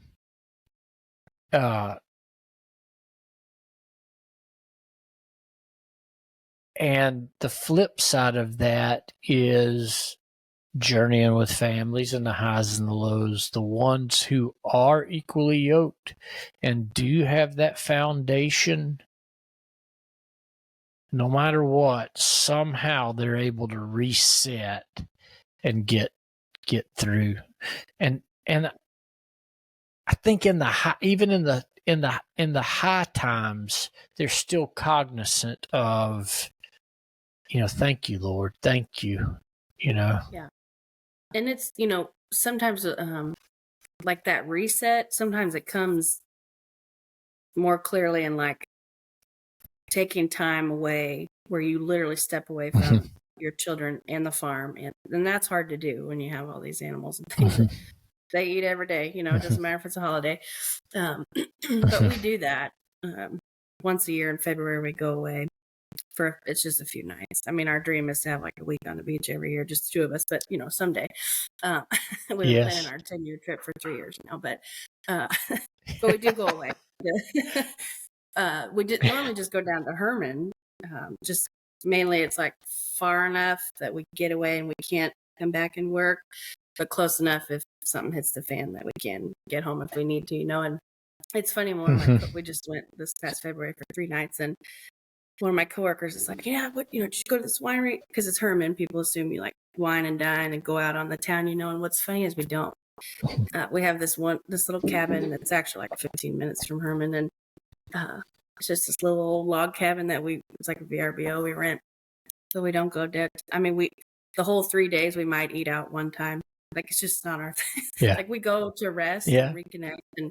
S1: the flip side of that is journeying with families, and the highs and the lows. The ones who are equally yoked and do have that foundation, no matter what, somehow they're able to reset and get through. And I think in the high, even in the high times, they're still cognizant of, thank you, Lord, thank you,
S2: Yeah. And it's, sometimes like that reset, sometimes it comes more clearly in like taking time away, where you literally step away from your children and the farm. And that's hard to do when you have all these animals and things that they eat every day. It doesn't matter if it's a holiday. But we do that once a year in February. We go away it's just a few nights. Our dream is to have like a week on the beach every year, just the two of us, but someday. We've been planning our 10-year trip for 3 years now, but we do go away. We normally just go down to Herman. Just mainly it's like far enough that we get away and we can't come back and work, but close enough if something hits the fan that we can get home if we need to, and it's funny, we just went this past February for 3 nights, and one of my coworkers is like, yeah, did you go to this winery? Because it's Herman. People assume you like wine and dine and go out on the town, and what's funny is we don't. We have this little cabin that's actually like 15 minutes from Herman, and it's just this little old log cabin that it's like a VRBO we rent, so we don't go dead. The whole 3 days we might eat out one time. Like, it's just not our thing.
S1: Yeah.
S2: Like, we go to rest and reconnect, and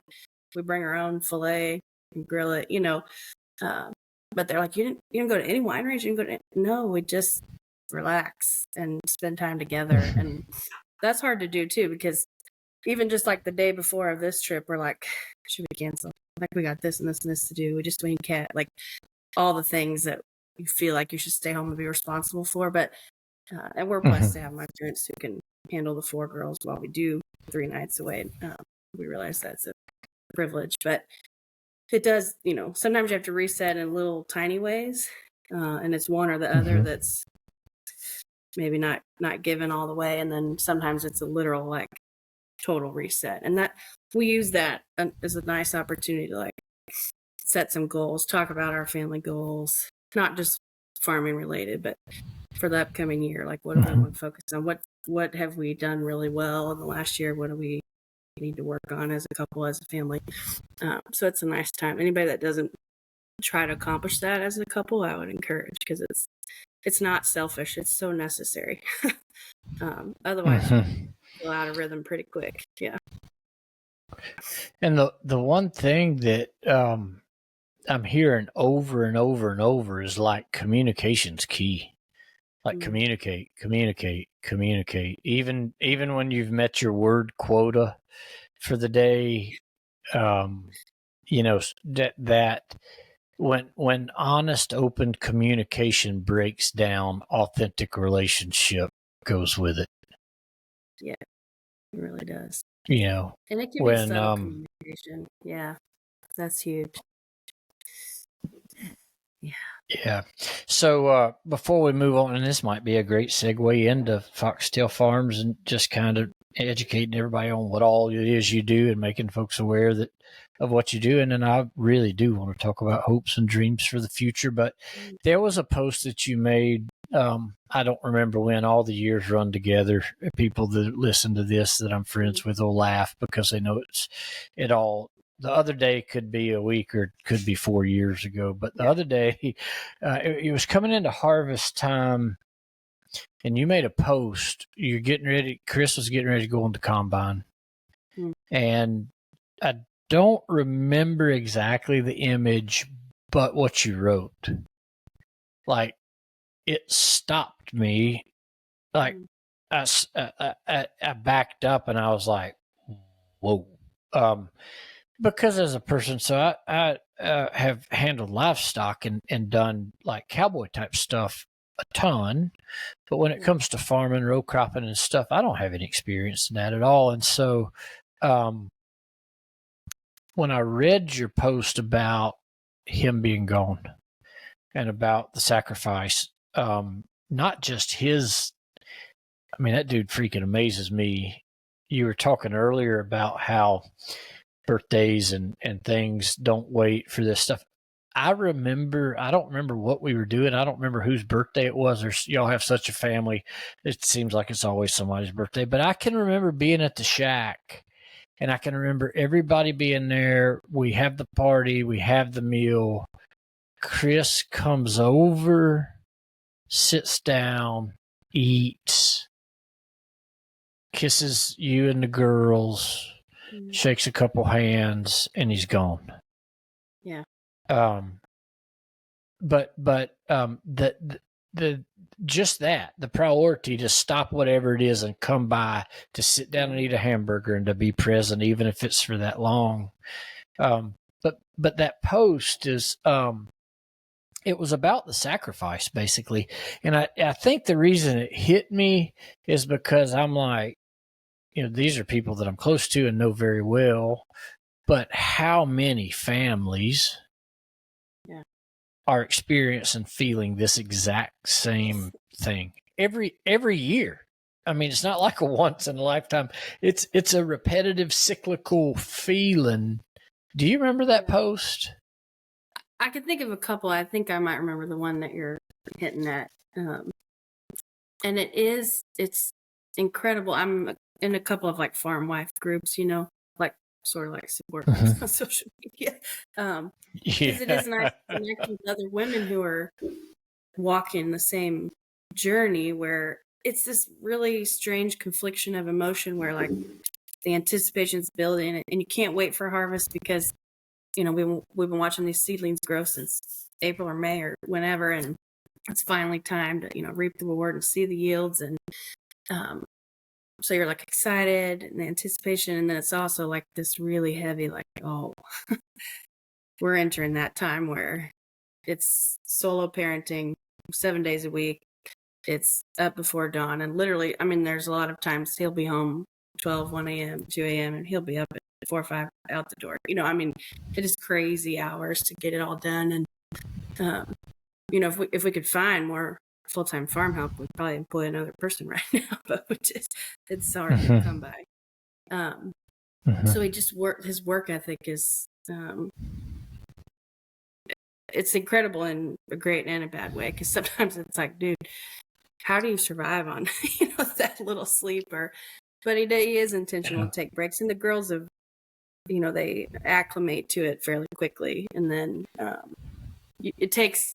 S2: we bring our own filet and grill it, but they're like, you didn't go to any wineries? You didn't go to No, we just relax and spend time together. And that's hard to do too, because even just like the day before of this trip, we're like, should we cancel? Like, we got this and this and this to do. We just went cat, like all the things that you feel like you should stay home and be responsible for. But and we're blessed to have my parents who can handle the 4 girls while we do 3 nights away. We realize that's a privilege, but it does, sometimes you have to reset in little tiny ways, and it's one or the other that's maybe not given all the way, and then sometimes it's a literal like total reset, and that we use that as a nice opportunity to like set some goals, talk about our family goals, not just farming related, but for the upcoming year, like what do we want to focus on, what have we done really well in the last year, what do we need to work on as a couple, as a family. So it's a nice time. Anybody that doesn't try to accomplish that as a couple, I would encourage, because it's not selfish, it's so necessary. Otherwise, you feel out of rhythm pretty quick. Yeah.
S1: And the one thing that I'm hearing over and over and over is like communication's key. Like communicate. Even when you've met your word quota for the day, that when honest, open communication breaks down, authentic relationship goes with it.
S2: Yeah, it really does.
S1: And
S2: it can be subtle communication. Yeah, that's huge.
S1: Yeah. So before we move on, and this might be a great segue into Foxtail Farms and just kind of educating everybody on what all it is you do and making folks aware of what you do. And then I really do want to talk about hopes and dreams for the future. But there was a post that you made. I don't remember when, all the years run together. People that listen to this that I'm friends with will laugh because they know the other day could be a week or could be 4 years ago. But the other day, it was coming into harvest time, and you made a post. You're getting ready. Chris was getting ready to go on the combine. And I don't remember exactly the image, but what you wrote. Like, it stopped me. Like, I backed up and I was like, whoa. Because as a person, so I have handled livestock and done like cowboy type stuff a ton. But when it comes to farming, row cropping and stuff, I don't have any experience in that at all. And so when I read your post about him being gone and about the sacrifice, not just his, I mean, that dude freaking amazes me. You were talking earlier about how birthdays and things don't wait for this stuff. I don't remember what we were doing. I don't remember whose birthday it was. Y'all have such a family. It seems like it's always somebody's birthday. But I can remember being at the shack, and I can remember everybody being there. We have the party. We have the meal. Chris comes over, sits down, eats, kisses you and the girls, shakes a couple hands, and he's gone.
S2: Yeah.
S1: But just that, the priority to stop whatever it is and come by to sit down and eat a hamburger and to be present, even if it's for that long. But that post is, it was about the sacrifice basically. And I think the reason it hit me is because I'm like, these are people that I'm close to and know very well, but how many families are experiencing feeling this exact same thing every year? I mean, it's not like a once in a lifetime. It's a repetitive, cyclical feeling. Do you remember that post?
S2: I can think of a couple. I think I might remember the one that you're hitting at. And it's incredible. I'm in a couple of like farm wife groups, like sort of like support groups on social media. Because it is nice to connect with other women who are walking the same journey, where it's this really strange confliction of emotion where like the anticipation's building and you can't wait for harvest because we've been watching these seedlings grow since April or May or whenever, and it's finally time to reap the reward and see the yields. And so you're like excited and the anticipation, and then it's also like this really heavy, like, oh, we're entering that time where it's solo parenting 7 days a week. It's up before dawn, and literally, I mean, there's a lot of times he'll be home 12, 1 a.m., 2 a.m., and he'll be up at 4 or 5 out the door. I mean, it is crazy hours to get it all done. And if we could find more full-time farm help, we'd probably employ another person right now, but it's hard to come by. So he just his work ethic is it's incredible in a great and a bad way, because sometimes it's like, dude, how do you survive on that little sleeper? But he is intentional to take breaks, and the girls have they acclimate to it fairly quickly, and then it takes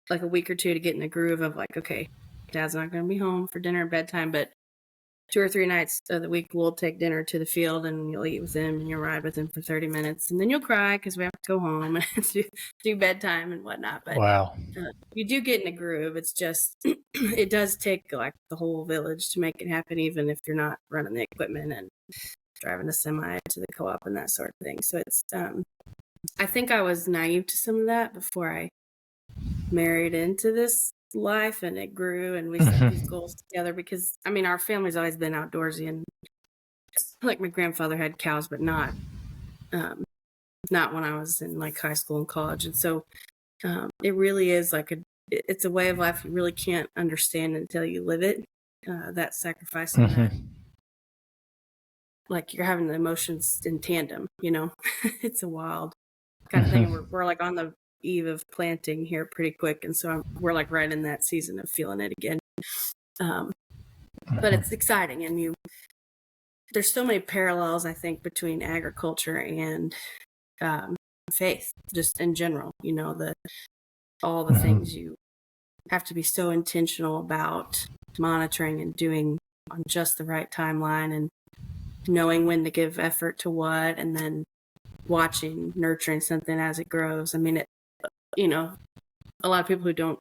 S2: like a week or two to get in the groove of like, okay, Dad's not going to be home for dinner and bedtime, but 2 or 3 nights of the week, we'll take dinner to the field and you'll eat with him and you'll ride with him for 30 minutes. And then you'll cry because we have to go home and do bedtime and whatnot. But
S1: Wow.
S2: you do get in a groove. It's just, it does take like the whole village to make it happen, even if you're not running the equipment and driving a semi to the co-op and that sort of thing. So it's, I think I was naive to some of that before I married into this life, and it grew, and we set these goals together because, I mean, our family's always been outdoorsy, and like my grandfather had cows, but not when I was in like high school and college. And so it really is like it's a way of life you really can't understand until you live it. That sacrifice and that, like, you're having the emotions in tandem, you know. It's a wild kind of thing. We're like on the eve of planting here pretty quick, and so we're like right in that season of feeling it again. But it's exciting, and there's so many parallels, I think, between agriculture and faith, just in general. You know, all the things you have to be so intentional about monitoring and doing on just the right timeline, and knowing when to give effort to what, and then watching, nurturing something as it grows. I mean, you know, a lot of people who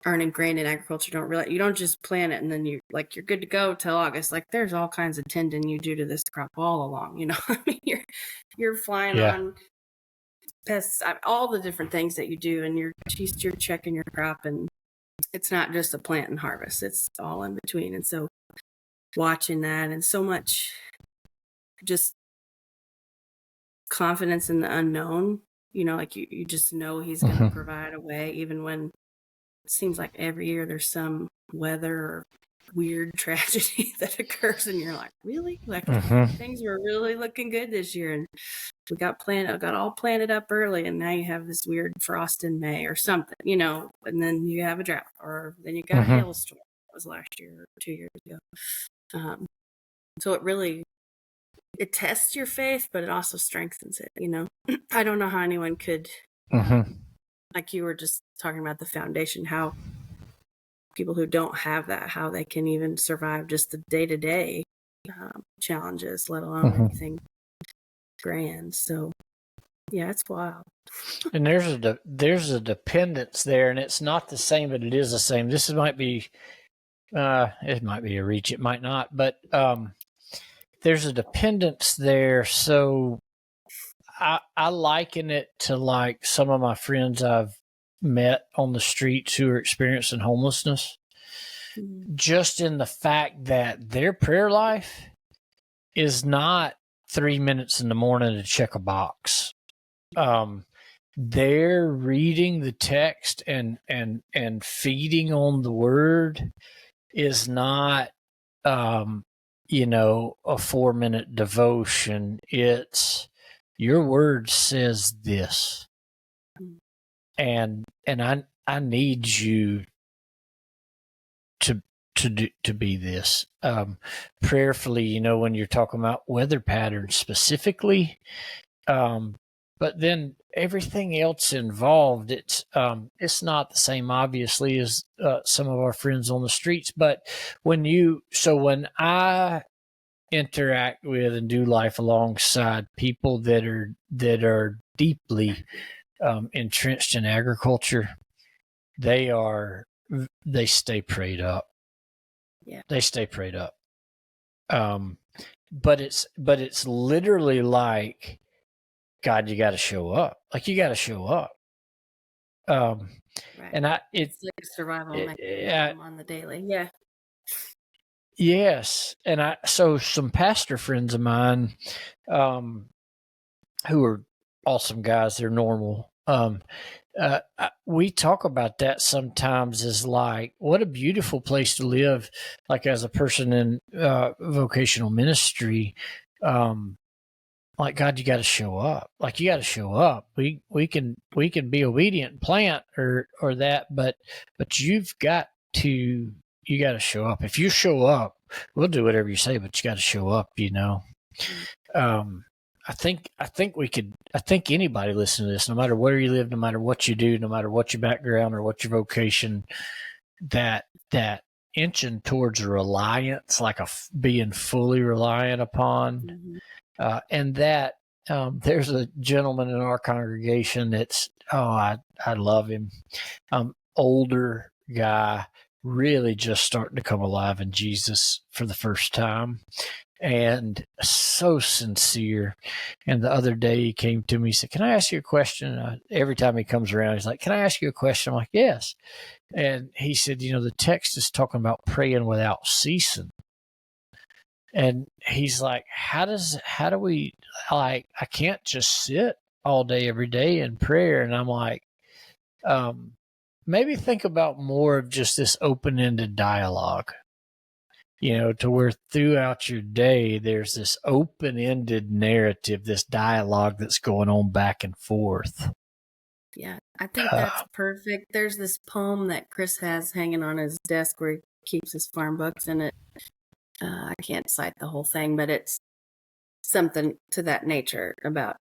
S2: aren't ingrained in agriculture don't realize you don't just plant it and then you're good to go till August. Like, there's all kinds of tending you do to this crop all along, you know. I mean, you're flying on pests, all the different things that you do, and you're checking your crop, and it's not just a plant and harvest, it's all in between. And so watching that, and so much just confidence in the unknown, you know, like you just know he's going to provide a way, even when it seems like every year there's some weather or weird tragedy that occurs, and you're like, really? Like, things were really looking good this year, and we got all planted up early, and now you have this weird frost in May or something, you know, and then you have a drought, or then you got a hailstorm. That was last year or 2 years ago. So it tests your faith, but it also strengthens it, you know. I don't know how anyone could, like you were just talking about the foundation, how people who don't have that, how they can even survive just the day-to-day challenges, let alone anything grand. So yeah, it's wild.
S1: And there's a dependence there, and it's not the same, but it is the same. This might be it might be a reach, it might not, but there's a dependence there. So I liken it to like some of my friends I've met on the streets who are experiencing homelessness, just in the fact that their prayer life is not 3 minutes in the morning to check a box. They're reading the text and feeding on the word is not you know, a 4-minute devotion. It's your word says this, and I need you to be this. Prayerfully, you know, when you're talking about weather patterns specifically, but then everything else involved, it's not the same, obviously, as some of our friends on the streets. But when I interact with and do life alongside people that are deeply entrenched in agriculture, they stay prayed up.
S2: Yeah,
S1: they stay prayed up. But it's literally like, God, you got to show up. Like, you got to show up.
S2: right.
S1: And
S2: it's like a survival mechanism on the daily. Yeah.
S1: Yes. And so some pastor friends of mine, who are awesome guys, they're normal. We talk about that sometimes as like, what a beautiful place to live. Like, as a person in vocational ministry, like, God, you got to show up. Like, you got to show up. We can be obedient and plant or that, but you got to show up. If you show up, we'll do whatever you say, but you got to show up, you know. I think anybody listening to this, no matter where you live, no matter what you do, no matter what your background or what your vocation, that inching towards reliance, like being fully reliant upon, and that there's a gentleman in our congregation that's I love him, older guy, really just starting to come alive in Jesus for the first time, and so sincere. And the other day he came to me, he said, "Can I ask you a question?" Every time he comes around, he's like, "Can I ask you a question?" I'm like, "Yes." And he said, the text is talking about praying without ceasing. And he's like, how do we, like, I can't just sit all day, every day in prayer. And I'm like, maybe think about more of just this open-ended dialogue, to where throughout your day, there's this open-ended narrative, this dialogue that's going on back and forth.
S2: Yeah, I think that's perfect. There's this poem that Chris has hanging on his desk where he keeps his farm books, and I can't cite the whole thing, but it's something to that nature about,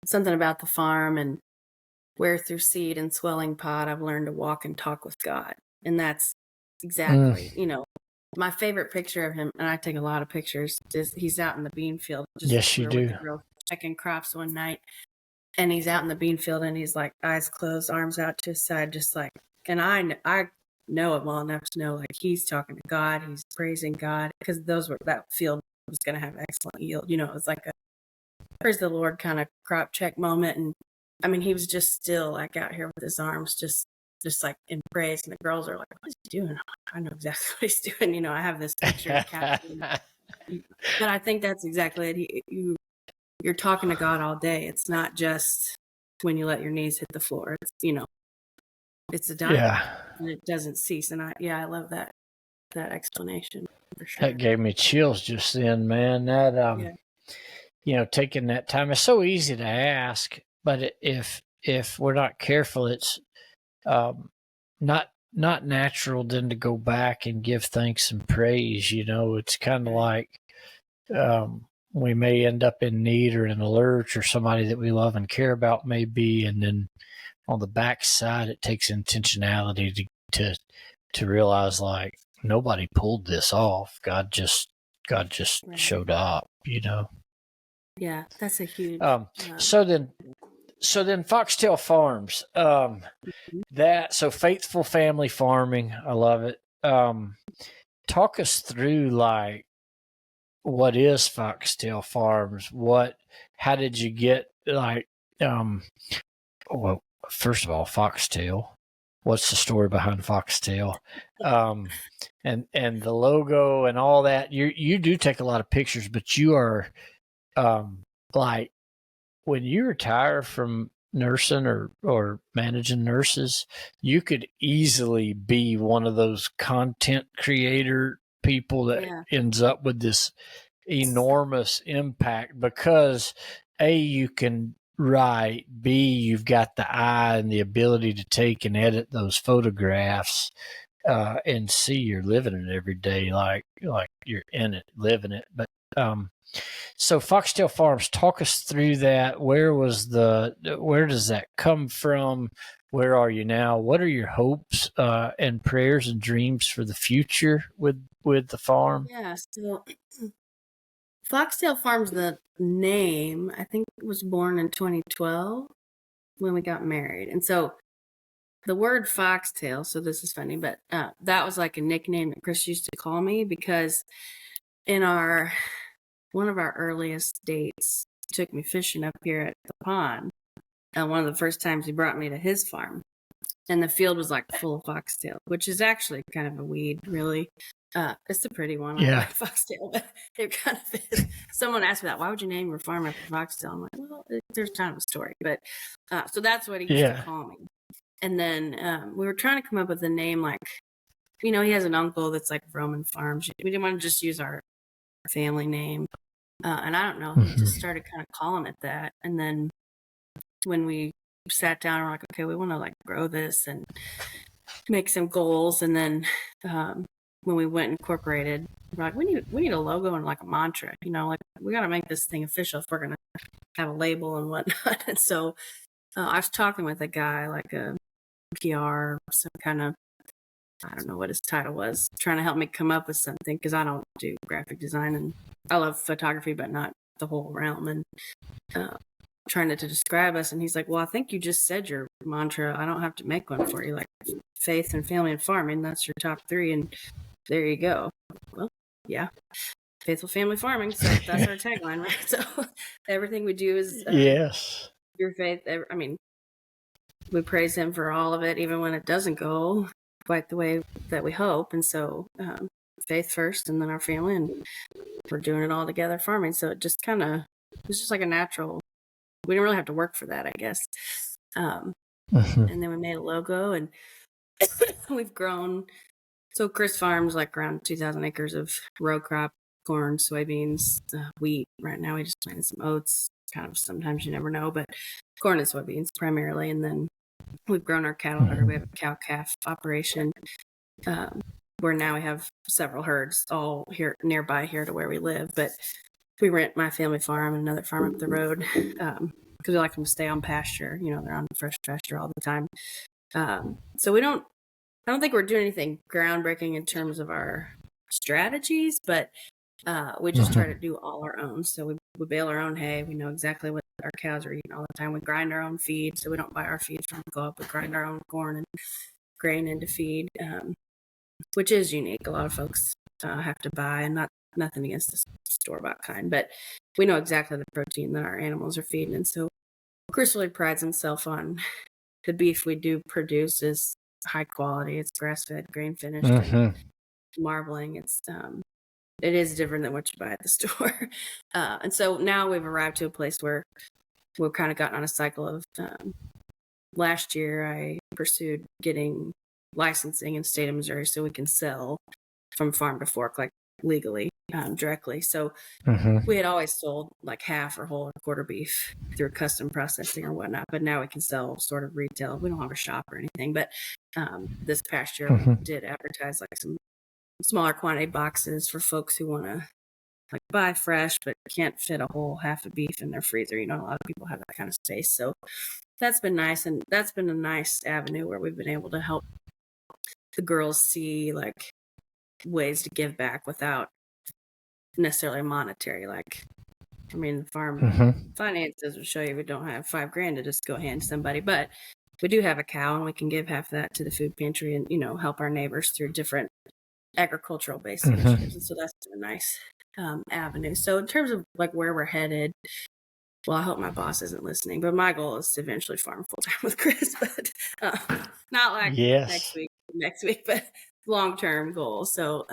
S2: something about the farm, and where through seed and swelling pod I've learned to walk and talk with God. And that's exactly, my favorite picture of him, and I take a lot of pictures, is he's out in the bean field.
S1: Yes, you do.
S2: With the girl checking crops one night, and he's out in the bean field, and he's like eyes closed, arms out to his side, just like, and I know him well enough to know, like, he's talking to God, he's praising God, because that field was going to have excellent yield. It was like a praise the Lord kind of crop check moment. And I mean, he was just still like out here with his arms just like in praise, and the girls are like, "What is he doing?" I'm like, I know exactly what he's doing. I have this picture captured. But I think that's exactly it. You're talking to God all day. It's not just when you let your knees hit the floor. It's it's a dialogue, and it doesn't cease. And I love that explanation for sure.
S1: That gave me chills just then, man. That taking that time. It's so easy to ask, but if we're not careful, it's not natural then to go back and give thanks and praise. It's kind of like we may end up in need or in a lurch, or somebody that we love and care about may be, and then on the backside, it takes intentionality to realize, like, nobody pulled this off. God just showed up.
S2: Yeah, that's a huge.
S1: So then Foxtail Farms, so faithful family farming. I love it. Talk us through, like, what is Foxtail Farms? How did you get, like, well, first of all, Foxtail. What's the story behind Foxtail? And the logo and all that. You do take a lot of pictures, but you are, like, when you retire from nursing or managing nurses, you could easily be one of those content creator people that ends up with this enormous impact, because A, you can write, B, you've got the eye and the ability to take and edit those photographs, and C, you're living it every day, like you're in it, living it. But so Foxtail Farms, talk us through that. Where does that come from? Where are you now? What are your hopes and prayers and dreams for the future with the farm?
S2: Yeah, so Foxtail Farms, the name, I think, was born in 2012 when we got married. And so the word foxtail, so this is funny, but that was like a nickname that Chris used to call me, because in one of our earliest dates, he took me fishing up here at the pond. One of the first times he brought me to his farm, and the field was like full of foxtail, which is actually kind of a weed, really. It's a pretty one. I like foxtail, but it kind of is. Someone asked me that, why would you name your farm after foxtail? I'm like, well, there's kind of a story, but so that's what he used to call me. And then we were trying to come up with a name, like, he has an uncle that's like Vroman Farms. We didn't want to just use our family name, and I don't know, he just started kind of calling it that. And then when we sat down, we're like, okay, we want to like grow this and make some goals. And then when we went and incorporated, we're like, we need a logo and like a mantra, like, we got to make this thing official if we're going to have a label and whatnot. And so I was talking with a guy, like a PR, some kind of, I don't know what his title was, trying to help me come up with something because I don't do graphic design and I love photography, but not the whole realm. And trying to describe us. And he's like, well, I think you just said your mantra. I don't have to make one for you. Like faith and family and farming, that's your top 3. And there you go. Well, yeah. Faithful family farming. So that's our tagline, right? So everything we do is
S1: yes.
S2: Your faith. I mean, we praise him for all of it, even when it doesn't go quite the way that we hope. And so faith first and then our family, and we're doing it all together farming. So it just kind of, it's just like a natural, we didn't really have to work for that, I guess. And then we made a logo and we've grown. So Chris Farms, like around 2,000 acres of row crop, corn, soybeans, wheat. Right now we just planted some oats, kind of sometimes you never know, but corn and soybeans primarily. And then we've grown our cattle herd. We have a cow-calf operation where now we have several herds all here nearby here to where we live. But we rent my family farm and another farm up the road because we like them to stay on pasture. You know, they're on fresh pasture all the time. So I don't think we're doing anything groundbreaking in terms of our strategies, but we just try to do all our own. So we bale our own hay. We know exactly what our cows are eating all the time. We grind our own feed, so we don't buy our feed from Co-op. We grind our own corn and grain into feed, which is unique. A lot of folks have to buy, and nothing against the store-bought kind, but we know exactly the protein that our animals are feeding. And so Chris really prides himself on the beef we do produce is high quality. It's grass-fed, grain-finished, and marbling. It is different than what you buy at the store. And so now we've arrived to a place where we've kind of gotten on a cycle of last year I pursued getting licensing in the state of Missouri so we can sell from farm to fork, like legally, directly. So we had always sold like half or whole or quarter beef through custom processing or whatnot, but now we can sell sort of retail. We don't have a shop or anything, but this past year we did advertise like some smaller quantity boxes for folks who want to like buy fresh but can't fit a whole half a beef in their freezer. You know, a lot of people have that kind of space. So that's been nice, and that's been a nice avenue where we've been able to help the girls see like ways to give back without necessarily monetary. Like, I mean, farm finances will show you we don't have $5,000 to just go hand to somebody, but we do have a cow and we can give half of that to the food pantry and, you know, help our neighbors through different agricultural based initiatives. And so that's a nice avenue. So in terms of like where we're headed, well, I hope my boss isn't listening, but my goal is to eventually farm full time with Chris, but not like next week, but long-term goal. So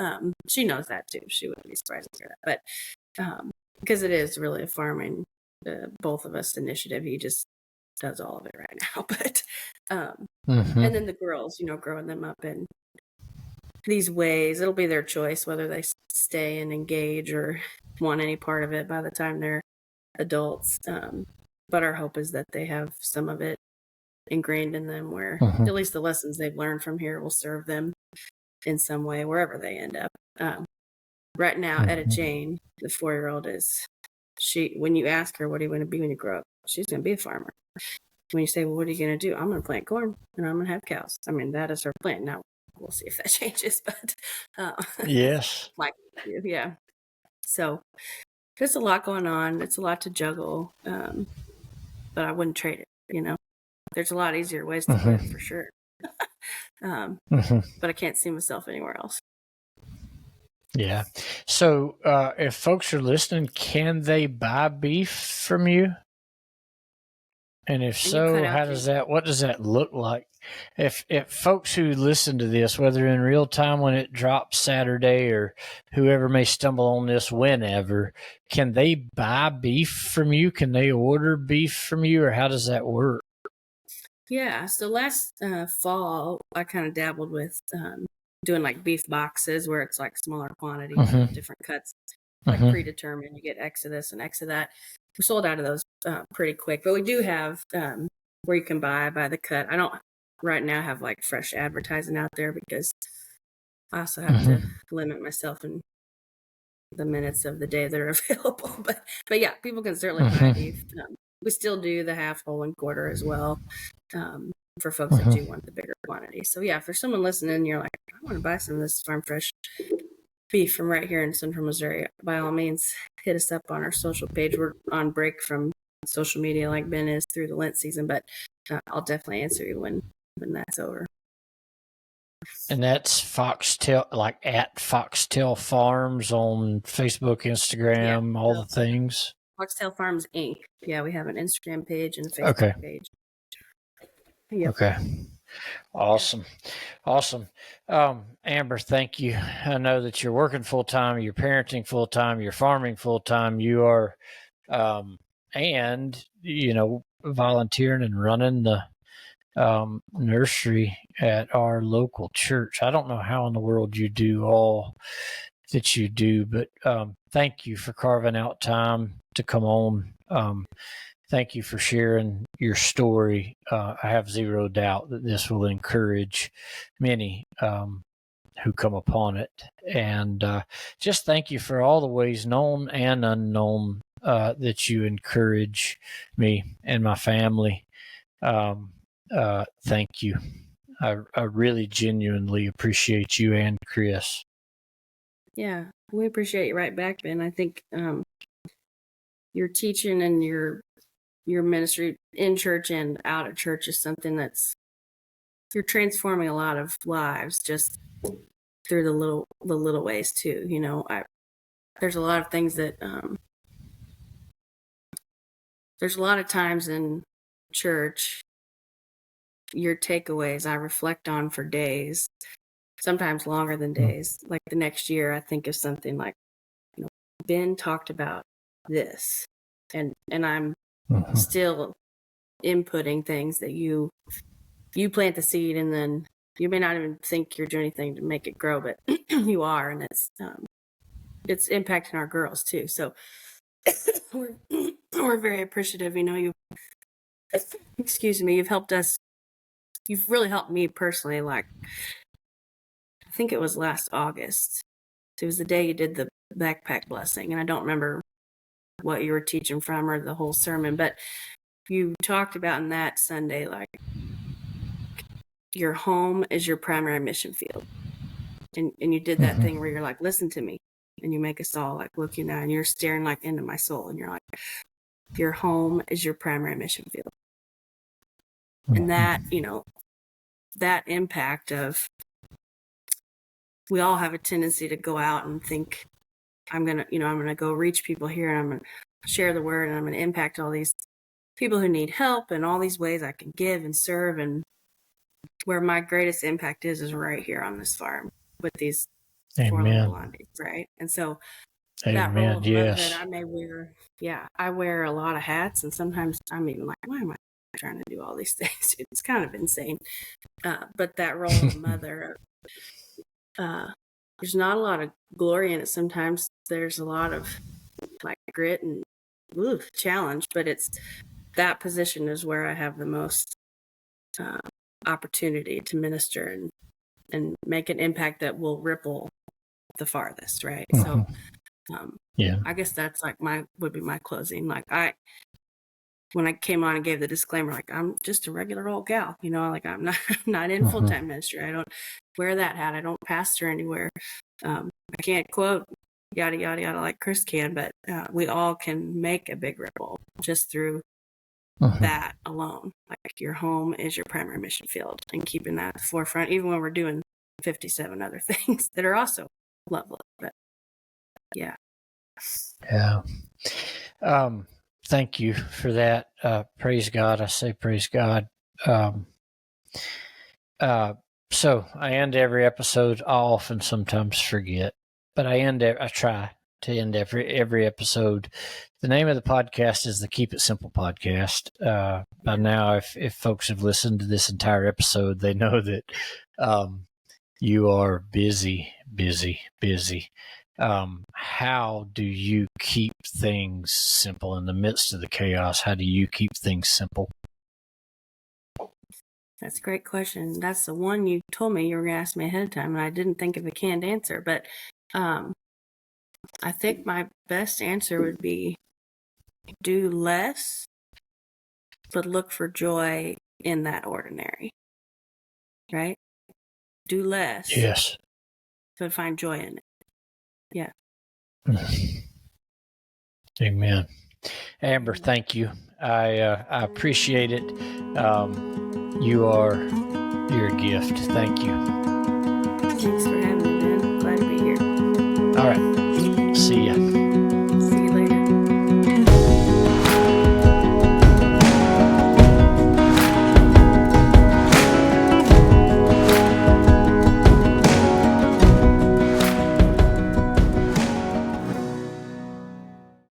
S2: she knows that too. She wouldn't be surprised to hear that, but because it is really a farming, both of us initiative. He just does all of it right now, but and then the girls, you know, growing them up in these ways, it'll be their choice whether they stay and engage or want any part of it by the time they're adults. But our hope is that they have some of it ingrained in them where at least the lessons they've learned from here will serve them in some way wherever they end up. Right now, Etta Jane, the 4-year-old, when you ask her, what do you want to be when you grow up? She's going to be a farmer. When you say, well, what are you going to do? I'm going to plant corn and I'm going to have cows. I mean, that is her plan. Now, we'll see if that changes, but
S1: yes.
S2: Yeah. So there's a lot going on. It's a lot to juggle, but I wouldn't trade it, you know. There's a lot easier ways to live for sure. But I can't see myself anywhere else.
S1: Yeah. So if folks are listening, can they buy beef from you? And if so, what does that look like? If folks who listen to this, whether in real time when it drops Saturday or whoever may stumble on this whenever, can they buy beef from you? Can they order beef from you, or how does that work?
S2: Yeah. So last fall, I kind of dabbled with doing like beef boxes where it's like smaller quantities, different cuts, like predetermined. You get X of this and X of that. We sold out of those pretty quick, but we do have where you can buy by the cut. I don't right now have like fresh advertising out there because I also have to limit myself in the minutes of the day that are available. But yeah, people can certainly buy beef we still do the half, whole, and quarter as well, for folks that do want the bigger quantity. So yeah, if there's someone listening, you're like, I want to buy some of this farm fresh beef from right here in Central Missouri, by all means, hit us up on our social page. We're on break from social media like Ben is through the Lent season, but I'll definitely answer you when that's over.
S1: And that's Foxtail, like at Foxtail Farms on Facebook, Instagram, all the things.
S2: Foxtail Farms Inc. Yeah, we have an Instagram page and a Facebook page. Yep.
S1: Okay. Awesome. Amber, thank you. I know that you're working full time, you're parenting full time, you're farming full time, you are, and, volunteering and running the nursery at our local church. I don't know how in the world you do all that you do, but thank you for carving out time to come on. Thank you for sharing your story. I have zero doubt that this will encourage many who come upon it. And just thank you for all the ways, known and unknown, that you encourage me and my family. Thank you. I really genuinely appreciate you and Chris.
S2: Yeah, we appreciate you right back, Ben. I think your teaching and your ministry in church and out of church is something you're transforming a lot of lives just through the little ways too. There's a lot of things that there's a lot of times in church, your takeaways I reflect on for days, sometimes longer than days. Like the next year, I think of something like, Ben talked about this, and I'm still inputting things that you plant the seed, and then you may not even think you're doing anything to make it grow, but you are, and it's impacting our girls too. So we're very appreciative. You've helped us. You've really helped me personally. Like, I think it was last August. It was the day you did the backpack blessing, and I don't remember what you were teaching from or the whole sermon, but you talked about in that Sunday, like, your home is your primary mission field. And you did that thing where you're like, listen to me. And you make us all like look you now, and you're staring like into my soul, and you're like, your home is your primary mission field. And that, that impact of, we all have a tendency to go out and think, I'm going to go reach people here, and I'm going to share the word, and I'm going to impact all these people who need help, and all these ways I can give and serve. And where my greatest impact is right here on this farm with these 4 little blondies, right? And so that role of mother that I may wear, I wear a lot of hats, and sometimes I'm even like, why am I trying to do all these things? It's kind of insane. But that role of mother, there's not a lot of glory in it. Sometimes there's a lot of like grit and challenge, but it's that position is where I have the most opportunity to minister and make an impact that will ripple the farthest, right? So I guess that's like would be my closing. Like, when I came on and gave the disclaimer, like, I'm just a regular old gal, like, I'm not in full-time ministry. I don't wear that hat. I don't pastor anywhere. I can't quote yada yada yada like Chris can, but we all can make a big ripple just through that alone. Like, your home is your primary mission field, and keeping that at the forefront, even when we're doing 57 other things that are also lovely. But
S1: thank you for that. Praise God. I say praise God. So I end every episode. I often sometimes forget, but I try to end every episode. The name of the podcast is the Keep It Simple podcast. By now, if folks have listened to this entire episode, they know that you are busy. How do you keep things simple in the midst of the chaos? How do you keep things simple?
S2: That's a great question. That's the one you told me you were going to ask me ahead of time, and I didn't think of a canned answer. But I think my best answer would be do less but look for joy in that ordinary, right? Do less,
S1: Yes.
S2: but find joy in it. Yeah.
S1: Amen. Amber, thank you. I appreciate it. You're a gift. Thank you.
S2: Thanks for having me.